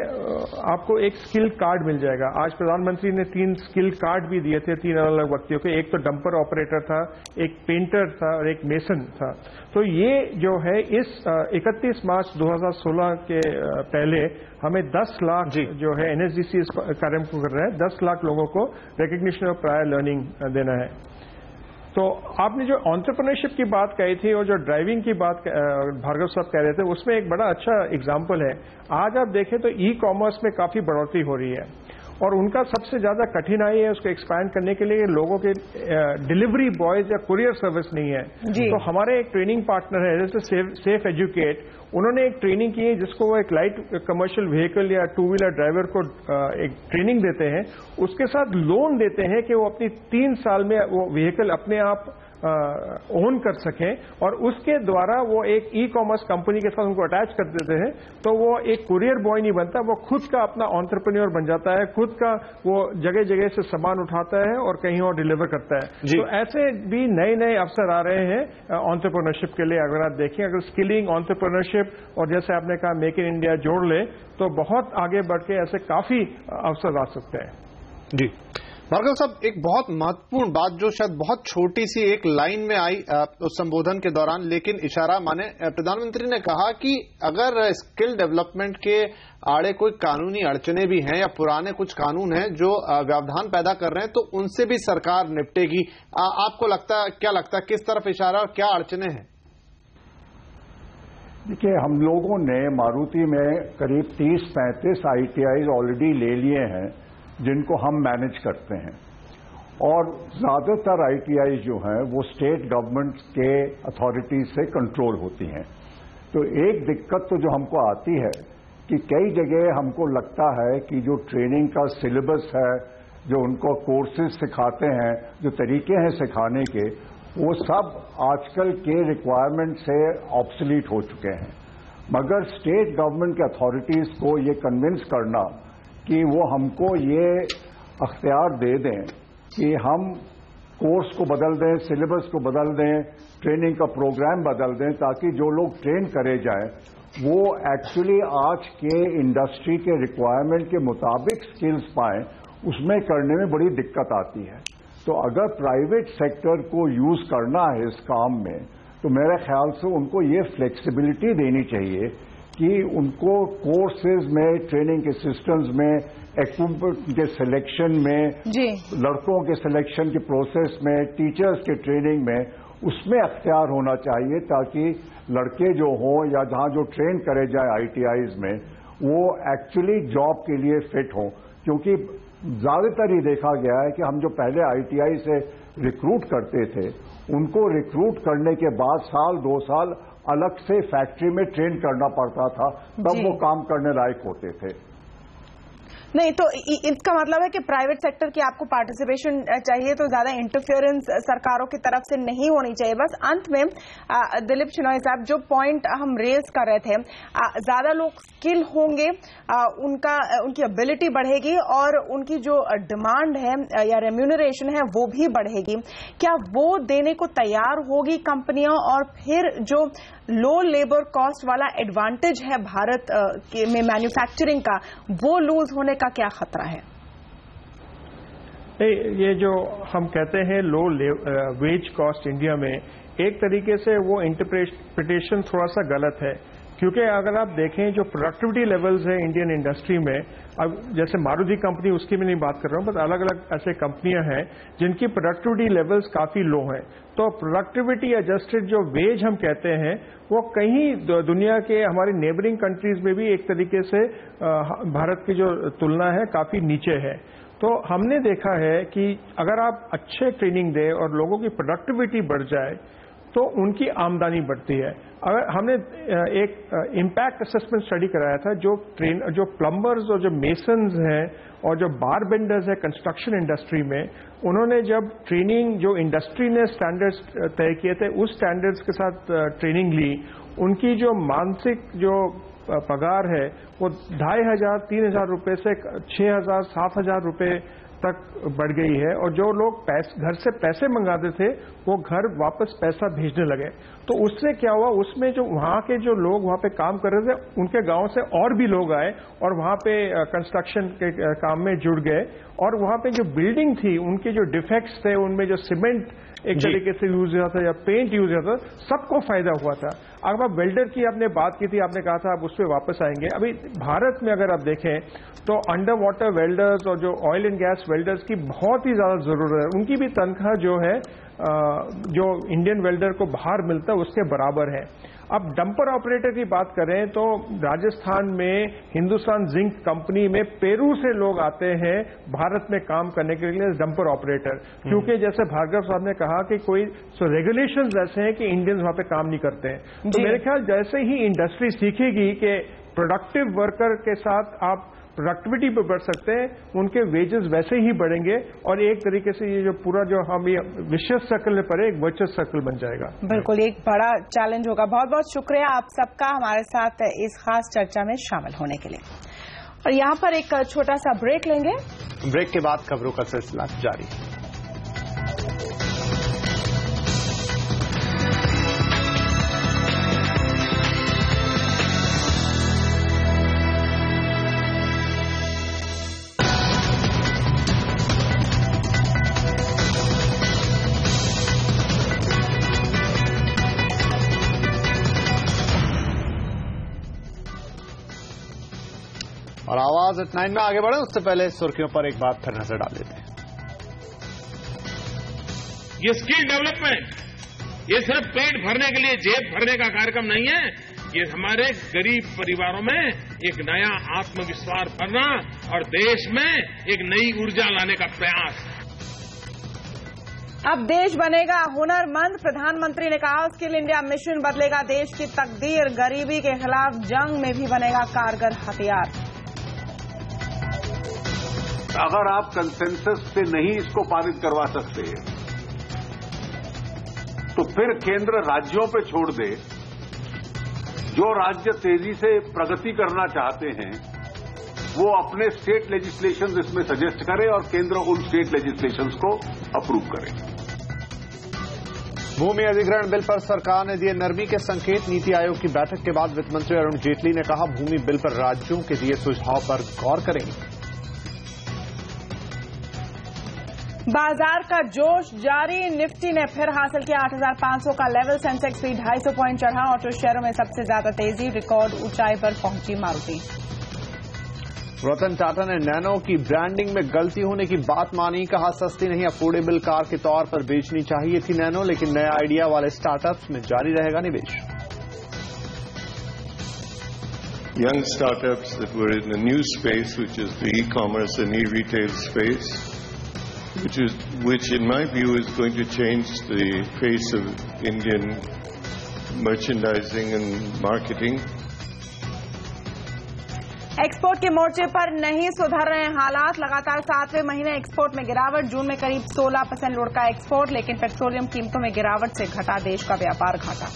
आपको एक स्किल कार्ड मिल जाएगा। आज प्रधानमंत्री ने 3 स्किल कार्ड भी दिए थे 3 अलग अलग व्यक्तियों के, एक तो डंपर ऑपरेटर था, एक पेंटर था और एक मेसन था। तो ये जो है इस 31 मार्च 2016 के पहले हमें 10 लाख जो है NSDC इस कार्य को कर रहा है, 10 लाख लोगों को रिकग्निशन ऑफ प्रायर लर्निंग देना है। तो आपने जो एंटरप्रेन्योरशिप की बात कही थी और जो ड्राइविंग की बात भार्गव साहब कह रहे थे, उसमें एक बड़ा अच्छा एग्जाम्पल है। आज आप देखें तो ई कॉमर्स में काफी बढ़ोतरी हो रही है और उनका सबसे ज्यादा कठिनाई है उसको एक्सपैंड करने के लिए लोगों के डिलीवरी बॉयज या कुरियर सर्विस नहीं है। तो हमारे एक ट्रेनिंग पार्टनर है जैसे सेफ एजुकेट, उन्होंने एक ट्रेनिंग की है जिसको वो एक लाइट कमर्शियल व्हीकल या टू व्हीलर ड्राइवर को एक ट्रेनिंग देते हैं, उसके साथ लोन देते हैं कि वो अपनी 3 साल में वो व्हीकल अपने आप ओन कर सकें और उसके द्वारा वो एक ई कॉमर्स कंपनी के साथ उनको अटैच कर देते हैं, तो वो एक कुरियर बॉय नहीं बनता, वो खुद का अपना एंटरप्रेन्योर बन जाता है, खुद का वो जगह जगह से सामान उठाता है और कहीं और डिलीवर करता है। तो ऐसे भी नए नए अवसर आ रहे हैं एंटरप्रेन्योरशिप के लिए। अगर आप देखें, अगर स्किलिंग, एंटरप्रेन्योरशिप और जैसे आपने कहा मेक इन इंडिया जोड़ ले तो बहुत आगे बढ़ के ऐसे काफी अवसर आ सकते हैं। जी भार्गव साहब, एक बहुत महत्वपूर्ण बात जो शायद बहुत छोटी सी एक लाइन में आई उस संबोधन के दौरान, लेकिन इशारा माने, प्रधानमंत्री ने कहा कि अगर स्किल डेवलपमेंट के आड़े कोई कानूनी अड़चने भी हैं या पुराने कुछ कानून हैं जो व्यवधान पैदा कर रहे हैं तो उनसे भी सरकार निपटेगी। आपको क्या लगता है किस तरफ इशारा और क्या अड़चने हैं? देखिए, हम लोगों ने मारुति में करीब 30-35 ITIs ऑलरेडी ले लिए हैं जिनको हम मैनेज करते हैं, और ज्यादातर ITIs जो हैं वो स्टेट गवर्नमेंट के अथॉरिटीज से कंट्रोल होती हैं। तो एक दिक्कत तो जो हमको आती है कि कई जगह हमको लगता है कि जो ट्रेनिंग का सिलेबस है, जो उनको कोर्सेज सिखाते हैं, जो तरीके हैं सिखाने के, वो सब आजकल के रिक्वायरमेंट से ऑब्सोलीट हो चुके हैं। मगर स्टेट गवर्नमेंट के अथॉरिटीज को ये कन्विंस करना कि वो हमको ये अख्तियार दे दें कि हम कोर्स को बदल दें, सिलेबस को बदल दें, ट्रेनिंग का प्रोग्राम बदल दें, ताकि जो लोग ट्रेन करे जाएं वो एक्चुअली आज के इंडस्ट्री के रिक्वायरमेंट के मुताबिक स्किल्स पाएं, उसमें करने में बड़ी दिक्कत आती है। तो अगर प्राइवेट सेक्टर को यूज करना है इस काम में, तो मेरे ख्याल से उनको ये फ्लेक्सिबिलिटी देनी चाहिए कि उनको कोर्सेज में, ट्रेनिंग के सिस्टम्स में, इक्विपमेंट के सिलेक्शन में, लड़कों के सिलेक्शन के प्रोसेस में, टीचर्स के ट्रेनिंग में, उसमें अख्तियार होना चाहिए ताकि लड़के जो हों या जहां जो ट्रेन करे जाए ITIs में, वो एक्चुअली जॉब के लिए फिट हों। क्योंकि ज्यादातर ये देखा गया है कि हम जो पहले ITI से रिक्रूट करते थे, उनको रिक्रूट करने के बाद 1-2 साल अलग से फैक्ट्री में ट्रेन करना पड़ता था, तब वो काम करने लायक होते थे। नहीं, तो इसका मतलब है कि प्राइवेट सेक्टर की आपको पार्टिसिपेशन चाहिए, तो ज्यादा इंटरफेरेंस सरकारों की तरफ से नहीं होनी चाहिए। बस अंत में दिलीप शिनोई साहब, जो पॉइंट हम रेज कर रहे थे, ज्यादा लोग स्किल होंगे, उनकी एबिलिटी बढ़ेगी और उनकी जो डिमांड है या रेम्यूनरेशन है वो भी बढ़ेगी। क्या वो देने को तैयार होगी कंपनियां, और फिर जो लो लेबर कॉस्ट वाला एडवांटेज है भारत में मैन्युफैक्चरिंग का, वो लूज होने का क्या खतरा है? ये जो हम कहते हैं लो वेज कॉस्ट इंडिया में, एक तरीके से वो इंटरप्रिटेशन थोड़ा सा गलत है, क्योंकि अगर आप देखें जो प्रोडक्टिविटी लेवल्स है इंडियन इंडस्ट्री में, अब जैसे मारुति कंपनी, उसकी भी नहीं बात कर रहा हूं, बट अलग अलग ऐसे कंपनियां हैं जिनकी प्रोडक्टिविटी लेवल्स काफी लो हैं। तो प्रोडक्टिविटी एडजस्टेड जो वेज हम कहते हैं, वो कहीं दुनिया के हमारी नेबरिंग कंट्रीज में भी एक तरीके से भारत की जो तुलना है काफी नीचे है। तो हमने देखा है कि अगर आप अच्छे ट्रेनिंग दें और लोगों की प्रोडक्टिविटी बढ़ जाए तो उनकी आमदनी बढ़ती है। अगर हमने एक इम्पैक्ट असेसमेंट स्टडी कराया था, जो प्लम्बर्स और जो मेसन्स हैं और जो बार बेंडर्स है कंस्ट्रक्शन इंडस्ट्री में, उन्होंने जब ट्रेनिंग, जो इंडस्ट्री ने स्टैंडर्ड्स तय किए थे, उस स्टैंडर्ड्स के साथ ट्रेनिंग ली, उनकी जो मानसिक जो पगार है वो 2500-3000 रुपए से 6000, 7000 रुपए तक बढ़ गई है। और जो लोग घर से पैसे मंगाते थे वो घर वापस पैसा भेजने लगे। तो उससे क्या हुआ, उसमें जो वहां के जो लोग वहां पे काम कर रहे थे, उनके गांव से और भी लोग आए और वहां पे कंस्ट्रक्शन के काम में जुड़ गए। और वहां पे जो बिल्डिंग थी, उनके जो डिफेक्ट्स थे, उनमें जो सीमेंट एक तरीके से यूज हुआ था या पेंट यूज हुआ था, सबको फायदा हुआ था। अगर आप वेल्डर की आपने बात की थी, आपने कहा था आप उस पर वापस आएंगे। अभी भारत में अगर आप देखें तो अंडर वाटर वेल्डर्स और जो ऑयल एंड गैस वेल्डर्स की बहुत ही ज्यादा जरूरत है। उनकी भी तनख्वाह जो है जो इंडियन वेल्डर को बाहर मिलता है उसके बराबर है। अब डंपर ऑपरेटर की बात करें तो राजस्थान में हिंदुस्तान जिंक कंपनी में पेरू से लोग आते हैं भारत में काम करने के लिए डंपर ऑपरेटर, क्योंकि जैसे भार्गव साहब ने कहा कि कोई रेगुलेशंस ऐसे हैं कि इंडियंस वहां पे काम नहीं करते हैं। तो मेरे ख्याल जैसे ही इंडस्ट्री सीखेगी कि प्रोडक्टिव वर्कर के साथ आप प्रोडक्टिविटी पे बढ़ सकते हैं, उनके वेजेस वैसे ही बढ़ेंगे और एक तरीके से ये जो पूरा जो हम ये विशियस सर्कल में पड़े एक वर्चुअस सर्कल बन जाएगा। बिल्कुल एक बड़ा चैलेंज होगा। बहुत बहुत शुक्रिया आप सबका हमारे साथ इस खास चर्चा में शामिल होने के लिए। और यहाँ पर एक छोटा सा ब्रेक लेंगे। ब्रेक के बाद खबरों का सिलसिला जारी है। और आवाज एट 9 में आगे बढ़े उससे पहले सुर्खियों पर एक बार फिर नजर डाल देते हैं। ये स्किल डेवलपमेंट ये सिर्फ पेट भरने के लिए, जेब भरने का कार्यक्रम नहीं है। ये हमारे गरीब परिवारों में एक नया आत्मविश्वास भरना और देश में एक नई ऊर्जा लाने का प्रयास है। अब देश बनेगा हुनरमंद, प्रधानमंत्री ने कहा स्किल इंडिया मिशन बदलेगा देश की तकदीर, गरीबी के खिलाफ जंग में भी बनेगा कारगर हथियार। अगर आप कंसेंसस से नहीं इसको पारित करवा सकते तो फिर केंद्र राज्यों पे छोड़ दे। जो राज्य तेजी से प्रगति करना चाहते हैं वो अपने स्टेट लेजिस्लेशंस इसमें सजेस्ट करे और केंद्र उन स्टेट लेजिस्लेशंस को अप्रूव करे। भूमि अधिग्रहण बिल पर सरकार ने दिए नरमी के संकेत। नीति आयोग की बैठक के बाद वित्त मंत्री अरुण जेटली ने कहा भूमि बिल पर राज्यों के दिए सुझाव पर गौर करेंगे। बाजार का जोश जारी, निफ्टी ने फिर हासिल किया 8,500 का लेवल, सेंसेक्स भी 250 पॉइंट चढ़ा। ऑटो शेयरों में सबसे ज्यादा तेजी, रिकॉर्ड ऊंचाई पर पहुंची मारुति। रतन टाटा ने नैनो की ब्रांडिंग में गलती होने की बात मानी, कहा सस्ती नहीं अफोर्डेबल कार के तौर पर बेचनी चाहिए थी नैनो, लेकिन नया आइडिया वाले स्टार्टअप्स में जारी रहेगा निवेश। Young startups that were in the new space, which is the e-commerce and e-retail space, which in my view is going to change the face of Indian merchandising and marketing. Export के मोर्चे पर नहीं सुधर रहे हालात, लगातार 7वें महीने export में गिरावट। जून में करीब 16% लुढ़का एक्सपोर्ट, लेकिन पेट्रोलियम कीमतों में गिरावट से घटा देश का व्यापार घाटा।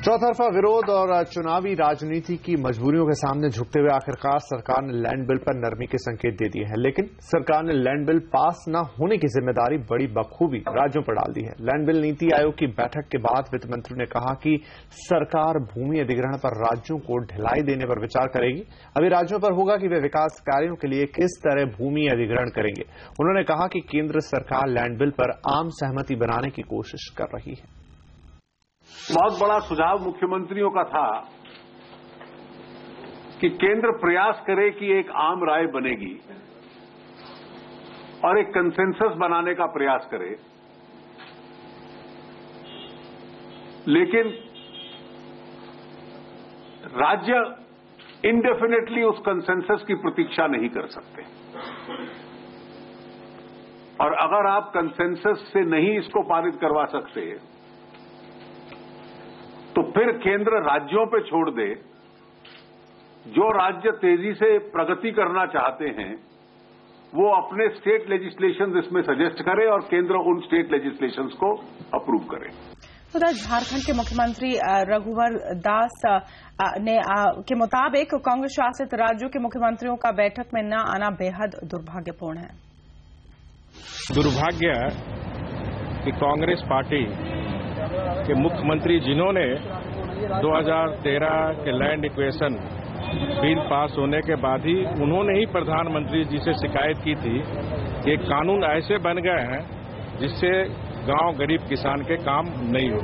चौतरफा विरोध और चुनावी राजनीति की मजबूरियों के सामने झुकते हुए आखिरकार सरकार ने लैंड बिल पर नरमी के संकेत दे दिए हैं, लेकिन सरकार ने लैंड बिल पास न होने की जिम्मेदारी बड़ी बखूबी राज्यों पर डाल दी है। लैंड बिल नीति आयोग की बैठक के बाद वित्त मंत्री ने कहा कि सरकार भूमि अधिग्रहण पर राज्यों को ढिलाई देने पर विचार करेगी। अभी राज्यों पर होगा कि वे विकास कार्यों के लिए किस तरह भूमि अधिग्रहण करेंगे। उन्होंने कहा कि केंद्र सरकार लैंड बिल पर आम सहमति बनाने की कोशिश कर रही है। बहुत बड़ा सुझाव मुख्यमंत्रियों का था कि केंद्र प्रयास करे कि एक आम राय बनेगी और एक कंसेंसस बनाने का प्रयास करे, लेकिन राज्य इंडेफिनेटली उस कंसेंसस की प्रतीक्षा नहीं कर सकते। और अगर आप कंसेंसस से नहीं इसको पारित करवा सकते तो फिर केंद्र राज्यों पे छोड़ दे। जो राज्य तेजी से प्रगति करना चाहते हैं वो अपने स्टेट लेजिस्लेशंस इसमें सजेस्ट करे और केंद्र उन स्टेट लेजिस्लेशंस को अप्रूव करे। उधर झारखंड के मुख्यमंत्री रघुवर दास के मुताबिक कांग्रेस शासित राज्यों के मुख्यमंत्रियों का बैठक में न आना बेहद दुर्भाग्यपूर्ण है। दुर्भाग्य कि कांग्रेस पार्टी के मुख्यमंत्री जिन्होंने 2013 के लैंड इक्वेशन बिल पास होने के बाद ही उन्होंने ही प्रधानमंत्री जी से शिकायत की थी कि कानून ऐसे बन गए हैं जिससे गांव गरीब किसान के काम नहीं हो,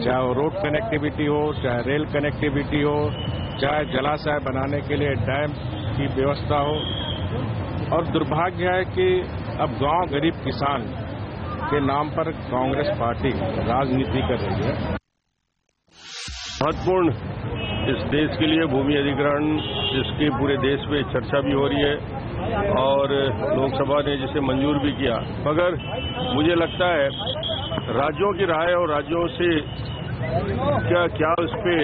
चाहे वो रोड कनेक्टिविटी हो, चाहे रेल कनेक्टिविटी हो, चाहे जलाशय बनाने के लिए डैम की व्यवस्था हो। और दुर्भाग्य है कि अब गांव गरीब किसान के नाम पर कांग्रेस पार्टी राजनीति कर रही है। महत्वपूर्ण इस देश के लिए भूमि अधिग्रहण, जिसकी पूरे देश में चर्चा भी हो रही है और लोकसभा ने जिसे मंजूर भी किया, मगर मुझे लगता है राज्यों की राय और राज्यों से क्या उस पर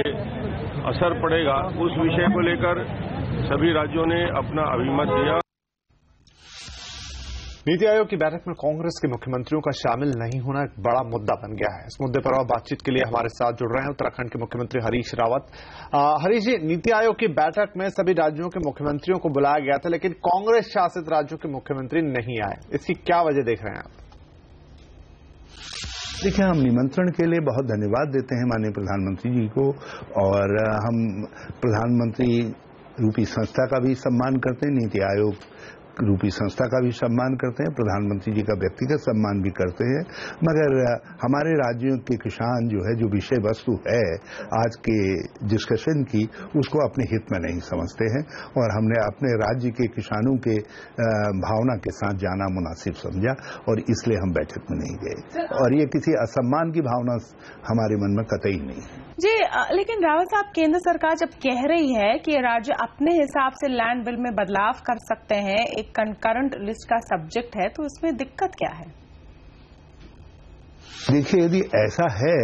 असर पड़ेगा, उस विषय को लेकर सभी राज्यों ने अपना अभिमत दिया। नीति आयोग की बैठक में कांग्रेस के मुख्यमंत्रियों का शामिल नहीं होना एक बड़ा मुद्दा बन गया है। इस मुद्दे पर और बातचीत के लिए हमारे साथ जुड़ रहे हैं उत्तराखंड के मुख्यमंत्री हरीश रावत। हरीश जी, नीति आयोग की बैठक में सभी राज्यों के मुख्यमंत्रियों को बुलाया गया था, लेकिन कांग्रेस शासित राज्यों के मुख्यमंत्री नहीं आए। इसकी क्या वजह देख रहे हैं आप? देखिए, हम निमंत्रण के लिए बहुत धन्यवाद देते हैं माननीय प्रधानमंत्री जी को, और हम प्रधानमंत्री रूपी संस्था का भी सम्मान करते हैं, नीति आयोग रूपी संस्था का भी सम्मान करते हैं, प्रधानमंत्री जी का व्यक्तिगत सम्मान भी करते हैं। मगर हमारे राज्यों के किसान जो है, जो विषय वस्तु है आज के डिस्कशन की, उसको अपने हित में नहीं समझते हैं और हमने अपने राज्य के किसानों के भावना के साथ जाना मुनासिब समझा और इसलिए हम बैठक में नहीं गए, और ये किसी असम्मान की भावना हमारे मन में कतई नहीं है। जी, लेकिन रावत साहब, केंद्र सरकार जब कह रही है कि राज्य अपने हिसाब से लैंड बिल में बदलाव कर सकते हैं, एक कंकरेंट लिस्ट का सब्जेक्ट है, तो इसमें दिक्कत क्या है? देखिए, यदि ऐसा है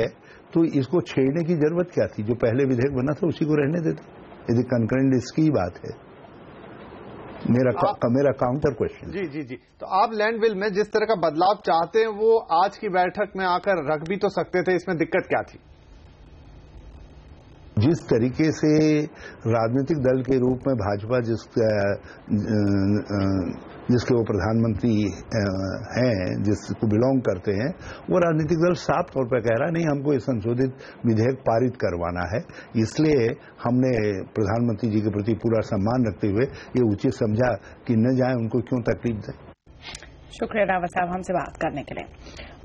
तो इसको छेड़ने की जरूरत क्या थी? जो पहले विधेयक बना था उसी को रहने देते, यदि कंकरेंट लिस्ट की बात है। मेरा काउंटर क्वेश्चन। जी, तो आप लैंड बिल में जिस तरह का बदलाव चाहते हैं वो आज की बैठक में आकर रख भी तो सकते थे, इसमें दिक्कत क्या थी? जिस तरीके से राजनीतिक दल के रूप में भाजपा जिसके वो प्रधानमंत्री हैं, जिसको बिलोंग करते हैं, वो राजनीतिक दल साफ तौर पर कह रहा है नहीं, हमको ये संशोधित विधेयक पारित करवाना है। इसलिए हमने प्रधानमंत्री जी के प्रति पूरा सम्मान रखते हुए ये उचित समझा कि न जाए, उनको क्यों तकलीफ दें। शुक्रिया रावत साहब हमसे बात करने के लिए।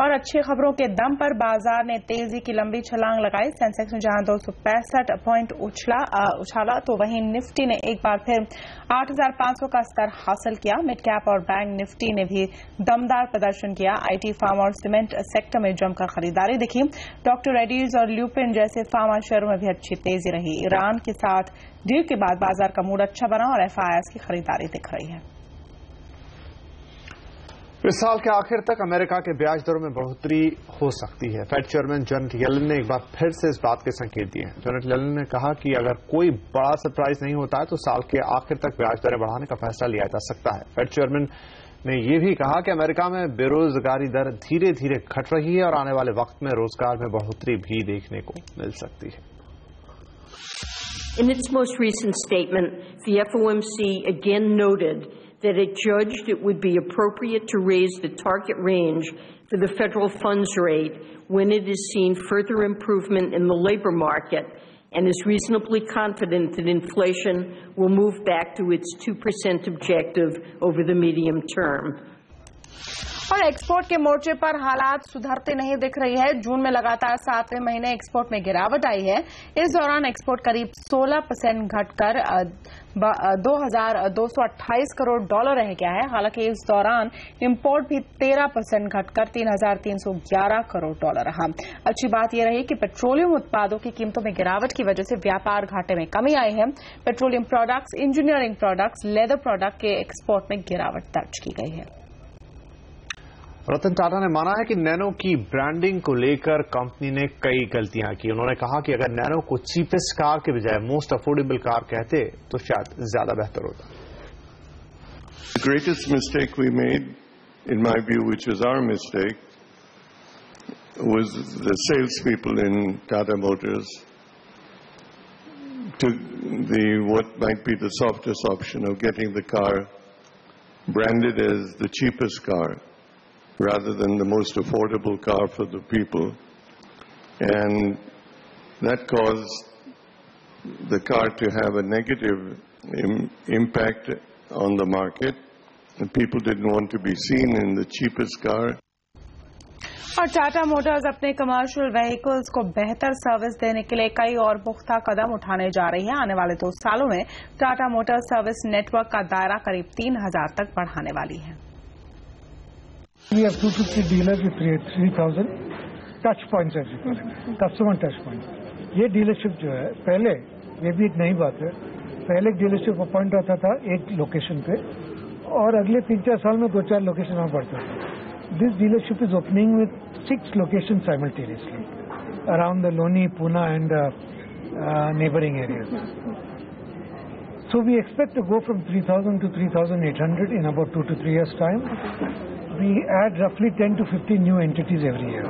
और अच्छी खबरों के दम पर बाजार ने तेजी की लंबी छलांग लगाई। सेंसेक्स में जहां 265 पॉइंट उछाला, तो वहीं निफ्टी ने एक बार फिर 8,500 का स्तर हासिल किया। मिड कैप और बैंक निफ्टी ने भी दमदार प्रदर्शन किया। आईटी, फार्मा और सीमेंट सेक्टर में जमकर खरीदारी दिखी। डॉक्टर रेड्डीज और ल्यूपिन जैसे फार्मा शेयरों में भी अच्छी तेजी रही। ईरान के साथ डील के बाद बाजार का मूड अच्छा बना और एफआईआईएस की खरीदारी दिख रही है। इस साल के आखिर तक अमेरिका के ब्याज दरों में बढ़ोतरी हो सकती है। फेड चेयरमैन जेनेट येलेन ने एक बार फिर से इस बात के संकेत दिए हैं। जेनेट येलेन ने कहा कि अगर कोई बड़ा सरप्राइज नहीं होता है तो साल के आखिर तक ब्याज दरें बढ़ाने का फैसला लिया जा सकता है। फेड चेयरमैन ने यह भी कहा कि अमेरिका में बेरोजगारी दर धीरे धीरे घट रही है और आने वाले वक्त में रोजगार में बढ़ोतरी भी देखने को मिल सकती है। In its most recent statement, the FOMC again noted that it judged it would be appropriate to raise the target range for the federal funds rate when it is seen further improvement in the labor market and is reasonably confident that inflation will move back to its 2% objective over the medium term. और export के मोर्चे पर हालात सुधरते नहीं दिख रही है। जून में लगातार 7वें महीने एक्सपोर्ट में गिरावट आई है। इस दौरान एक्सपोर्ट करीब 16% घटकर 2,228 करोड़ डॉलर रह गया है। हालांकि इस दौरान इंपोर्ट भी 13% घटकर 3,311 करोड़ डॉलर रहा। अच्छी बात यह रही कि पेट्रोलियम उत्पादों की कीमतों में गिरावट की वजह से व्यापार घाटे में कमी आई है। Petroleum products, engineering products, leather product के एक्सपोर्ट में गिरावट दर्ज की गई है। रतन टाटा ने माना है कि नैनो की ब्रांडिंग को लेकर कंपनी ने कई गलतियां की। उन्होंने कहा कि अगर नैनो को चीपेस्ट कार के बजाय मोस्ट अफोर्डेबल कार कहते तो शायद ज्यादा बेहतर होता। The greatest mistake we made, in my view, which was our mistake, was the salespeople in Tata Motors took what might be the softest option of getting the car branded as the cheapest car, rather than the most affordable car for the people. And that caused the car to have a negative impact on the market. And people didn't want to be seen in the cheapest car. और Tata Motors अपने commercial vehicles को बेहतर service देने के लिए कई और पुख्ता कदम उठाने जा रही है। आने वाले 2 सालों में टाटा मोटर्स सर्विस नेटवर्क का दायरा करीब 3000 तक बढ़ाने वाली है। We have 250 dealers with 3,000 touch points, customer touch points. ये डीलरशिप जो है, पहले ये भी एक नई बात है, पहले डीलरशिप अपॉइंट होता था एक लोकेशन पे और अगले 3-4 साल में 2-4 लोकेशन में बढ़ता था। This dealership is opening with 6 locations simultaneously around the Loni, Pune and neighboring areas. So we expect to go from 3,000 to 3,800 in about 2 to 3 years' time. We add roughly 10 to 15 new entities every year.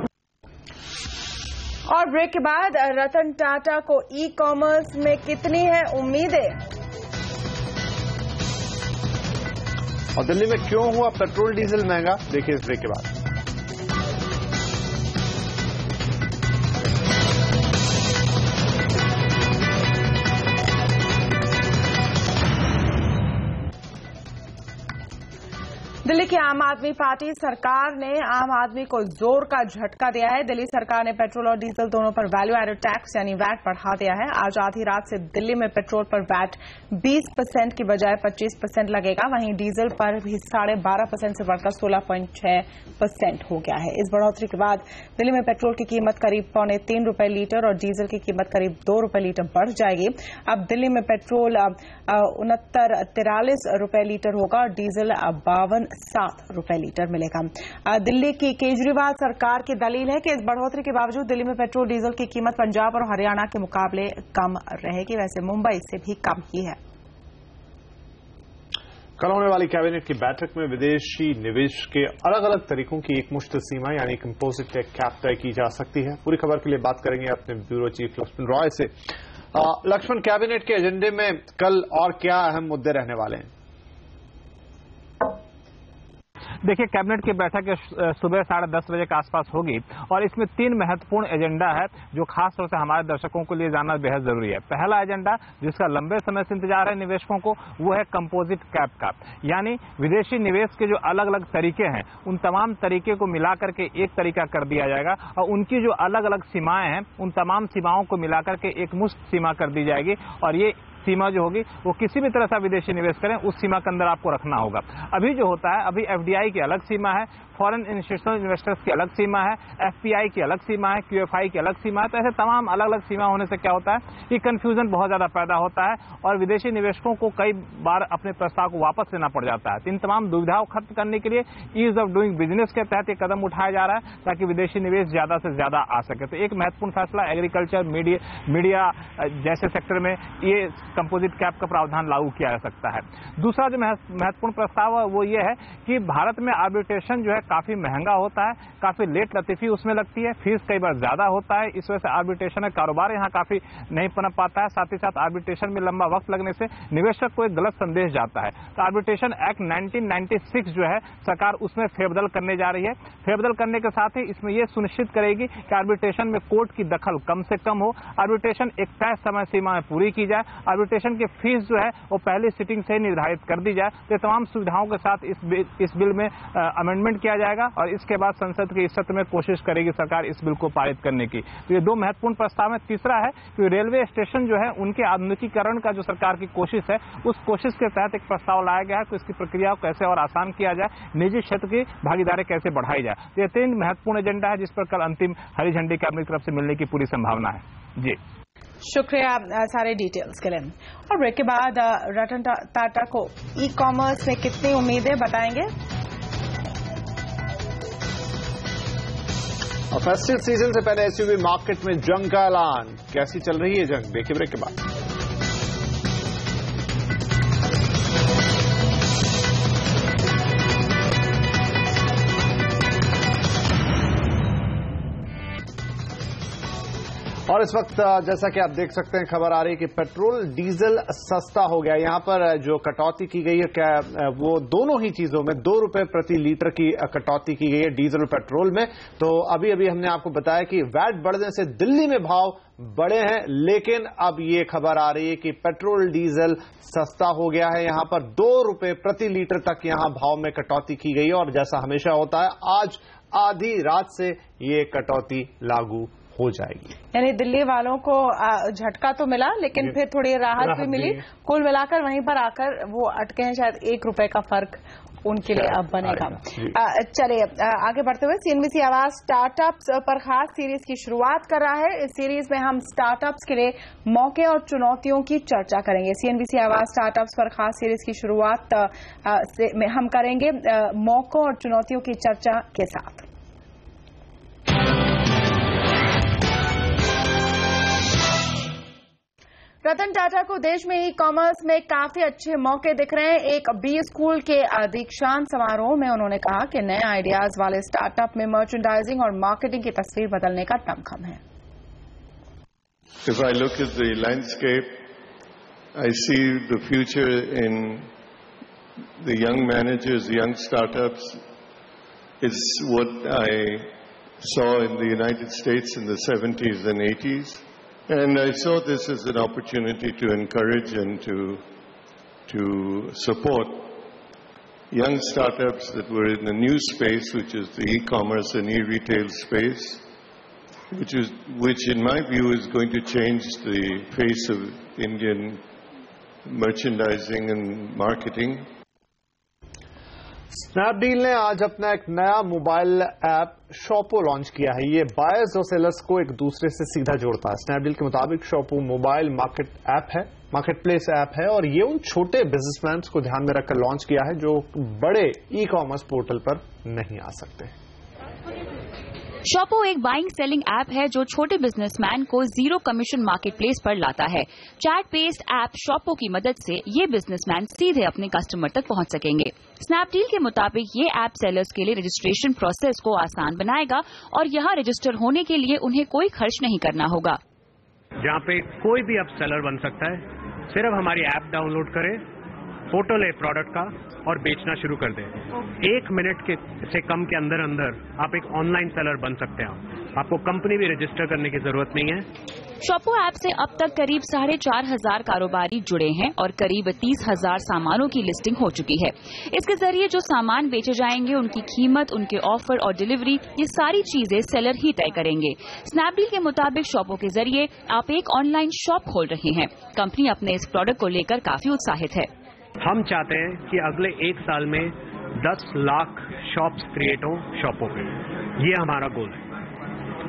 और break के बाद रतन टाटा को e-commerce में कितनी है उम्मीदें? और दिल्ली में क्यों हुआ पेट्रोल डीजल महंगा, देखिए इस ब्रेक के बाद। दिल्ली की आम आदमी पार्टी सरकार ने आम आदमी को जोर का झटका दिया है। दिल्ली सरकार ने पेट्रोल और डीजल दोनों पर वैल्यू एडेड टैक्स यानी वैट बढ़ा दिया है। आज आधी रात से दिल्ली में पेट्रोल पर वैट 20% की बजाय 25% लगेगा। वहीं डीजल पर भी 12.5% से बढ़कर 16.6% हो गया है। इस बढ़ोतरी के बाद दिल्ली में पेट्रोल की कीमत करीब ₹3.25 लीटर और डीजल की कीमत करीब ₹2 लीटर बढ़ जाएगी। अब दिल्ली में पेट्रोल 69.43 रुपए लीटर होगा और डीजल 52.07 लीटर मिलेगा। दिल्ली की केजरीवाल सरकार की दलील है कि इस बढ़ोतरी के बावजूद दिल्ली में पेट्रोल डीजल की कीमत पंजाब और हरियाणा के मुकाबले कम रहेगी। वैसे मुंबई से भी कम ही है। कल होने वाली कैबिनेट की बैठक में विदेशी निवेश के अलग अलग तरीकों की एकमुश्त सीमा यानी कंपोजिट कैप तय की जा सकती है। पूरी खबर के लिए बात करेंगे अपने ब्यूरो चीफ लक्ष्मण रॉय से। लक्ष्मण, कैबिनेट के एजेंडे में कल और क्या अहम मुद्दे रहने वाले हैं? देखिए, कैबिनेट की बैठक सुबह 10:30 बजे के आसपास होगी और इसमें 3 महत्वपूर्ण एजेंडा है जो खास तौर से हमारे दर्शकों के लिए जानना बेहद जरूरी है। पहला एजेंडा जिसका लंबे समय से इंतजार है निवेशकों को, वो है कंपोजिट कैप का, यानी विदेशी निवेश के जो अलग अलग तरीके हैं उन तमाम तरीके को मिलाकर के एक तरीका कर दिया जाएगा और उनकी जो अलग अलग सीमाएं हैं उन तमाम सीमाओं को मिलाकर के एक मुश्त सीमा कर दी जाएगी और ये सीमा जो होगी वो किसी भी तरह से विदेशी निवेश करें उस सीमा के अंदर आपको रखना होगा। अभी जो होता है, अभी एफडीआई की अलग सीमा है, फॉरेन इंस्टीट्यूशनल इन्वेस्टर्स की अलग सीमा है, एफपीआई की अलग सीमा है, क्यूएफआई की अलग सीमा है। तो ऐसे तमाम अलग अलग सीमा होने से क्या होता है, ये कंफ्यूजन बहुत ज्यादा पैदा होता है और विदेशी निवेशकों को कई बार अपने प्रस्ताव को वापस लेना पड़ जाता है। तो इन तमाम दुविधाओं को खत्म करने के लिए ईज ऑफ डूइंग बिजनेस के तहत ये कदम उठाया जा रहा है ताकि विदेशी निवेश ज्यादा से ज्यादा आ सके। तो एक महत्वपूर्ण फैसला एग्रीकल्चर, मीडिया जैसे सेक्टर में ये कंपोजिट कैप का प्रावधान लागू किया जा सकता है। दूसरा जो महत्वपूर्ण प्रस्ताव है वो ये है कि भारत में आर्बिट्रेशन जो है काफी महंगा होता है, काफी लेट लतीफी उसमें लगती है, फीस कई बार ज्यादा होता है, इस वजह से आर्बिट्रेशन का कारोबार यहाँ काफी नहीं पनप पाता है। साथ ही साथ आर्बिट्रेशन में लंबा वक्त लगने से निवेशक को एक गलत संदेश जाता है। तो आर्बिट्रेशन एक्ट 1996 जो है सरकार उसमें फेरबदल करने जा रही है। फेरबदल करने के साथ ही इसमें यह सुनिश्चित करेगी कि आर्बिट्रेशन में कोर्ट की दखल कम से कम हो, आर्बिट्रेशन एक तय समय सीमा में पूरी की जाए, आर्बिट्रेशन की फीस जो है वो पहली सिटिंग से निर्धारित कर दी जाए। तो तमाम सुविधाओं के साथ इस बिल में अमेंडमेंट किया जाएगा और इसके बाद संसद के इस सत्र में कोशिश करेगी सरकार इस बिल को पारित करने की। तो ये 2 महत्वपूर्ण प्रस्ताव है। तीसरा है कि रेलवे स्टेशन जो है उनके आधुनिकीकरण का जो सरकार की कोशिश है उस कोशिश के तहत एक प्रस्ताव लाया गया है कि इसकी प्रक्रिया को कैसे और आसान किया जाए, निजी क्षेत्र की भागीदारी कैसे बढ़ाई जाए। तो ये 3 महत्वपूर्ण एजेंडा है जिस पर कल अंतिम हरी झंडी कैबिनेट की तरफ से मिलने की पूरी संभावना है। जी शुक्रिया सारे डिटेल्स के लिए। और ब्रेक के बाद रतन टाटा को ई कॉमर्स में कितनी उम्मीदें बताएंगे। और फेस्टिव सीजन से पहले एसयूवी मार्केट में जंग का ऐलान, कैसी चल रही है जंग, देखिए ब्रेक के बाद। और इस वक्त जैसा कि आप देख सकते हैं, खबर आ रही है कि पेट्रोल डीजल सस्ता हो गया। यहां पर जो कटौती की गई है, क्या वो दोनों ही चीजों में 2 रुपए प्रति लीटर की कटौती की गई है डीजल और पेट्रोल में। तो अभी अभी हमने आपको बताया कि वैट बढ़ने से दिल्ली में भाव बढ़े हैं, लेकिन अब ये खबर आ रही है कि पेट्रोल डीजल सस्ता हो गया है। यहां पर 2 रुपए प्रति लीटर तक यहां भाव में कटौती की गई है और जैसा हमेशा होता है, आज आधी रात से ये कटौती लागू हो जाएगी। यानी दिल्ली वालों को झटका तो मिला, लेकिन फिर थोड़ी राहत भी मिली। कुल मिलाकर वहीं पर आकर वो अटके हैं, शायद 1 रुपए का फर्क उनके लिए अब बनेगा। चलिए आगे बढ़ते हुए, सीएनबीसी आवाज स्टार्टअप्स पर खास सीरीज की शुरुआत कर रहा है। इस सीरीज में हम स्टार्टअप्स के लिए मौके और चुनौतियों की चर्चा करेंगे। सीएनबीसी आवाज स्टार्टअप्स पर खास सीरीज की शुरुआत में हम करेंगे मौकों और चुनौतियों की चर्चा के साथ। रतन टाटा को देश में ई कॉमर्स में काफी अच्छे मौके दिख रहे हैं। एक बी स्कूल के दीक्षांत समारोह में उन्होंने कहा कि नए आइडियाज वाले स्टार्टअप में मर्चेंडाइजिंग और मार्केटिंग की तस्वीर बदलने का दमखम है। If I look at the landscape, I see the future in the young managers, young startups. It's what I saw in the United States in the 70s and 80s. And I saw this as an opportunity to encourage and to support young startups that were in the new space, which is the e-commerce and e-retail space, which in my view is going to change the face of Indian merchandising and marketing. Snapdeal ने आज अपना एक नया mobile app शॉपो launch किया है। ये buyers और sellers को एक दूसरे से सीधा जोड़ता है। स्नैपडील के मुताबिक शॉपो मोबाइल मार्केट प्लेस ऐप है और ये उन छोटे बिजनेसमैन को ध्यान में रखकर लॉन्च किया है जो बड़े ई कॉमर्स पोर्टल पर नहीं आ सकते। शॉपो एक बाइंग सेलिंग ऐप है जो छोटे बिजनेसमैन को जीरो कमीशन मार्केट प्लेस पर लाता है। चैट बेस्ड ऐप शॉपो की मदद से ये बिजनेसमैन सीधे अपने कस्टमर तक पहुंच सकेंगे। स्नैपडील के मुताबिक ये ऐप सेलर्स के लिए रजिस्ट्रेशन प्रोसेस को आसान बनाएगा और यहाँ रजिस्टर होने के लिए उन्हें कोई खर्च नहीं करना होगा। जहाँ पे कोई भी अब सेलर बन सकता है, सिर्फ हमारी ऐप डाउनलोड करें, फोटो ले प्रोडक्ट का और बेचना शुरू कर दें। 1 मिनट से कम के अंदर आप एक ऑनलाइन सेलर बन सकते हैं। आपको कंपनी भी रजिस्टर करने की जरूरत नहीं है। शॉपो ऐप से अब तक करीब 4,500 कारोबारी जुड़े हैं और करीब 30,000 सामानों की लिस्टिंग हो चुकी है। इसके जरिए जो सामान बेचे जाएंगे, उनकी कीमत, उनके ऑफर और डिलीवरी, ये सारी चीजें सेलर ही तय करेंगे। स्नैपडील के मुताबिक शॉपो के जरिए आप एक ऑनलाइन शॉप खोल रहे हैं। कंपनी अपने इस प्रोडक्ट को लेकर काफी उत्साहित है। हम चाहते हैं कि अगले 1 साल में 10 लाख शॉप्स क्रिएट हो शॉपों पे। ये हमारा गोल है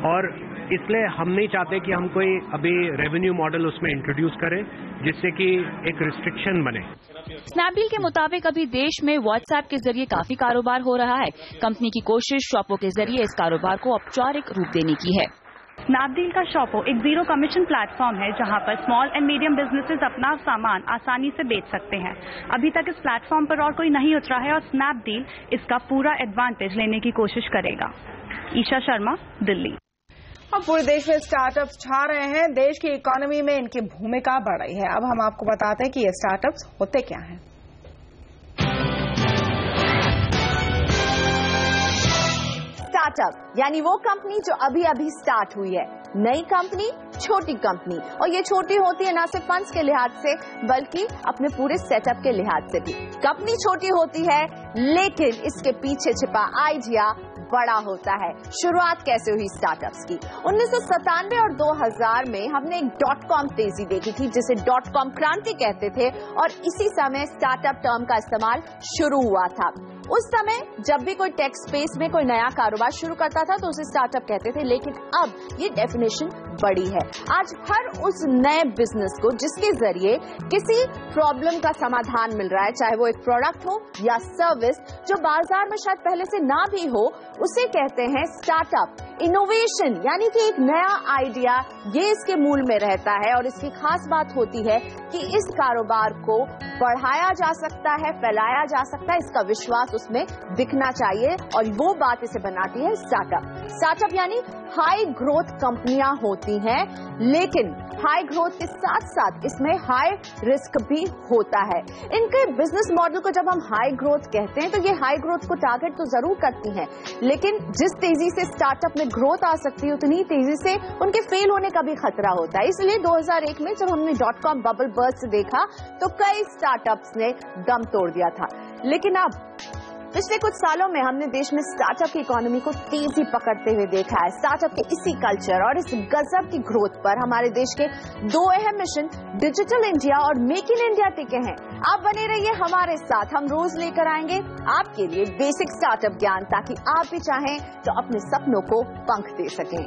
और इसलिए हम नहीं चाहते कि हम कोई अभी रेवेन्यू मॉडल उसमें इंट्रोड्यूस करें जिससे कि एक रिस्ट्रिक्शन बने। स्नैपडील के मुताबिक अभी देश में व्हाट्सएप के जरिए काफी कारोबार हो रहा है। कंपनी की कोशिश शॉपो के जरिए इस कारोबार को औपचारिक रूप देने की है। स्नैपडील का शॉपो एक जीरो कमीशन प्लेटफॉर्म है जहां पर स्मॉल एंड मीडियम बिजनेसेस अपना सामान आसानी से बेच सकते हैं। अभी तक इस प्लेटफॉर्म पर और कोई नहीं उतरा है और स्नैपडील इसका पूरा एडवांटेज लेने की कोशिश करेगा। ईशा शर्मा, दिल्ली। अब पूरे देश में स्टार्टअप्स छा रहे हैं। देश की इकोनॉमी में इनकी भूमिका बढ़ रही है। अब हम आपको बताते हैं कि ये स्टार्टअप्स होते क्या हैं। स्टार्टअप यानी वो कंपनी जो अभी अभी स्टार्ट हुई है। नई कंपनी, छोटी कंपनी, और ये छोटी होती है ना सिर्फ फंड्स के लिहाज से बल्कि अपने पूरे सेटअप के लिहाज से भी। कंपनी छोटी होती है लेकिन इसके पीछे छिपा आइडिया बड़ा होता है। शुरुआत कैसे हुई स्टार्टअप्स की? 1997 और 2000 में हमने एक .com तेजी देखी थी जिसे .com क्रांति कहते थे और इसी समय स्टार्टअप टर्म का इस्तेमाल शुरू हुआ था। उस समय जब भी कोई टेक स्पेस में कोई नया कारोबार शुरू करता था तो उसे स्टार्टअप कहते थे, लेकिन अब ये डेफिनेशन बड़ी है। आज हर उस नए बिजनेस को जिसके जरिए किसी प्रॉब्लम का समाधान मिल रहा है, चाहे वो एक प्रोडक्ट हो या सर्विस जो बाजार में शायद पहले से ना भी हो, उसे कहते हैं स्टार्टअप। इनोवेशन यानी कि एक नया आइडिया, ये इसके मूल में रहता है और इसकी खास बात होती है कि इस कारोबार को बढ़ाया जा सकता है, फैलाया जा सकता है, इसका विश्वास उसमें दिखना चाहिए और वो बात इसे बनाती है स्टार्टअप। स्टार्टअप यानी हाई ग्रोथ कंपनियां होती हैं, लेकिन हाई ग्रोथ के साथ साथ इसमें हाई रिस्क भी होता है। इनके बिजनेस मॉडल को जब हम हाई ग्रोथ कहते हैं तो ये हाई ग्रोथ को टारगेट तो जरूर करती हैं, लेकिन जिस तेजी से स्टार्टअप में ग्रोथ आ सकती है उतनी तेजी से उनके फेल होने का भी खतरा होता है। इसलिए 2001 में जब हमने .com बबल बर्स्ट देखा तो कई स्टार्टअप्स ने दम तोड़ दिया था, लेकिन अब पिछले कुछ सालों में हमने देश में स्टार्टअप की इकोनॉमी को तेजी पकड़ते हुए देखा है। स्टार्टअप के इसी कल्चर और इस गजब की ग्रोथ पर हमारे देश के दो अहम मिशन डिजिटल इंडिया और मेक इन इंडिया टिके हैं। आप बने रहिए हमारे साथ, हम रोज लेकर आएंगे आपके लिए बेसिक स्टार्टअप ज्ञान, ताकि आप भी चाहें तो अपने सपनों को पंख दे सकें।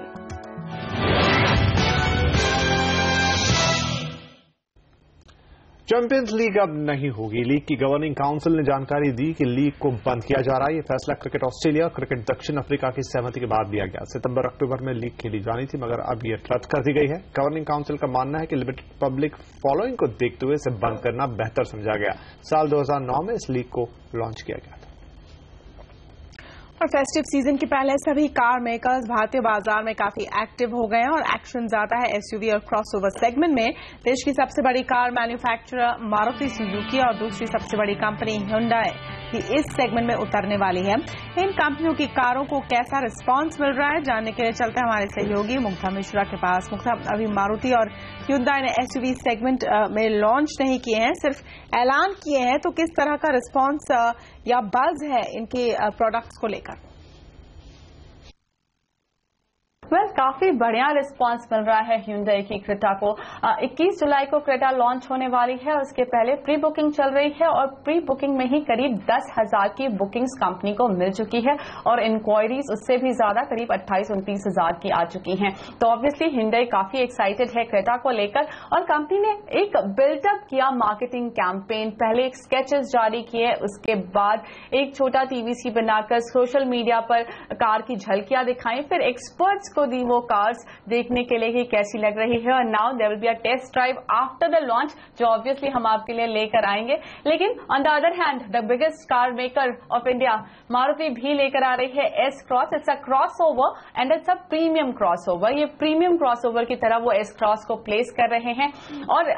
चैंपियंस लीग अब नहीं होगी। लीग की गवर्निंग काउंसिल ने जानकारी दी कि लीग को बंद किया जा रहा है। यह फैसला क्रिकेट ऑस्ट्रेलिया और क्रिकेट दक्षिण अफ्रीका की सहमति के बाद लिया गया। सितंबर अक्टूबर में लीग खेली जानी थी, मगर अब यह रद्द कर दी गई है। गवर्निंग काउंसिल का मानना है कि लिमिटेड पब्लिक फॉलोइंग को देखते हुए इसे बंद करना बेहतर समझा गया। साल 2009 में इस लीग को लॉन्च किया गया था। और फेस्टिव सीजन के पहले सभी कार मेकर्स भारतीय बाजार में काफी एक्टिव हो गए हैं और एक्शन ज्यादा है एसयूवी और क्रॉसओवर सेगमेंट में। देश की सबसे बड़ी कार मैन्युफैक्चरर मारुति सुजुकी और दूसरी सबसे बड़ी कंपनी Hyundai भी इस सेगमेंट में उतरने वाली है। इन कंपनियों की कारों को कैसा रिस्पांस मिल रहा है, जानने के लिए चलते हैं हमारे सहयोगी मुग्धा मिश्रा के पास। मुग्धा, अभी मारुति और Hyundai ने एसयूवी सेगमेंट में लॉन्च नहीं किए हैं, सिर्फ ऐलान किए हैं, तो किस तरह का रिस्पांस या बज़ है इनके प्रोडक्ट्स को लेकर? काफी बढ़िया रिस्पांस मिल रहा है Hyundai की क्रेटा को। 21 जुलाई को क्रेटा लॉन्च होने वाली है। उसके पहले प्री बुकिंग चल रही है और प्री बुकिंग में ही करीब 10,000 की बुकिंग्स कंपनी को मिल चुकी है और इंक्वायरीज उससे भी ज्यादा करीब 28-29 हजार की आ चुकी हैं। तो ऑब्वियसली Hyundai काफी एक्साइटेड है क्रेटा को लेकर और कंपनी ने एक बिल्डअप किया मार्केटिंग कैंपेन। पहले एक स्केचेस जारी किए, उसके बाद एक छोटा टीवीसी बनाकर सोशल मीडिया पर कार की झलकियां दिखाई, फिर एक्सपर्ट्स को दी वो कार्स देखने के लिए कि कैसी लग रही है। और now there will be a test drive after the launch, जो ऑब्वियसली हम आपके लिए लेकर आएंगे। लेकिन on the other hand the biggest car maker of India Maruti भी लेकर आ रही है S Cross. It's a crossover and it's a premium crossover. ये प्रीमियम क्रॉसओवर की तरह वो एस क्रॉस को प्लेस कर रहे हैं और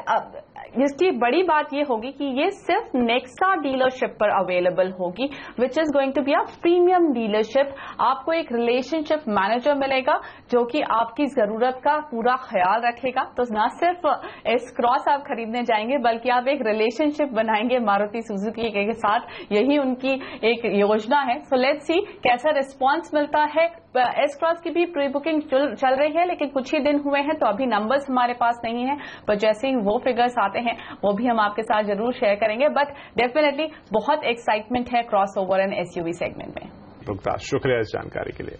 इसकी बड़ी बात ये होगी कि ये सिर्फ नेक्सा डीलरशिप पर अवेलेबल होगी, which is going to be a premium dealership. आपको एक रिलेशनशिप मैनेजर मिलेगा जो कि आपकी जरूरत का पूरा ख्याल रखेगा। तो न सिर्फ एस क्रॉस आप खरीदने जाएंगे, बल्कि आप एक रिलेशनशिप बनाएंगे मारुति सुजुकी के साथ। यही उनकी एक योजना है। सो लेट्स सी कैसा रिस्पॉन्स मिलता है। एस क्रॉस की भी प्री बुकिंग चल रही है, लेकिन कुछ ही दिन हुए हैं तो अभी नंबर्स हमारे पास नहीं है, पर जैसे ही वो फिगर्स आते हैं वो भी हम आपके साथ जरूर शेयर करेंगे। बट डेफिनेटली बहुत एक्साइटमेंट है cross over and SUV segment में। शुक्रिया इस जानकारी के लिए।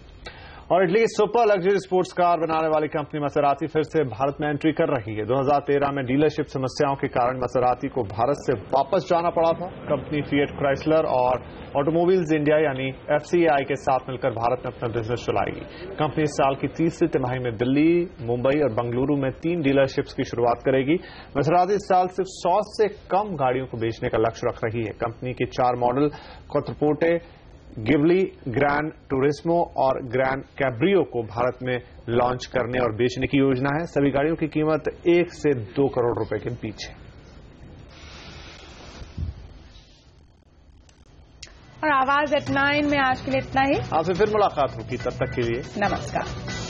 और इटली की सुपर लग्जरी स्पोर्ट्स कार बनाने वाली कंपनी मसेराती फिर से भारत में एंट्री कर रही है। 2013 में डीलरशिप समस्याओं के कारण मसेराती को भारत से वापस जाना पड़ा था। कंपनी फिएट क्राइसलर और ऑटोमोबाइल्स इंडिया यानी FCAI के साथ मिलकर भारत में अपना बिजनेस चलाएगी। कंपनी इस साल की तीसरी तिमाही में दिल्ली, मुंबई और बेंगलुरु में 3 डीलरशिप्स की शुरुआत करेगी। मसेराती इस साल सिर्फ 100 से कम गाड़ियों को बेचने का लक्ष्य रख रही है। कंपनी के 4 model Quattroporte, Ghibli, grand Turismo और ग्रैंड कैब्रियो को भारत में लॉन्च करने और बेचने की योजना है। सभी गाड़ियों की कीमत 1 से 2 करोड़ रुपए के बीच है। और आवाज एट 9 में आज के लिए इतना ही। आपसे फिर मुलाकात होगी, तब तक के लिए नमस्कार।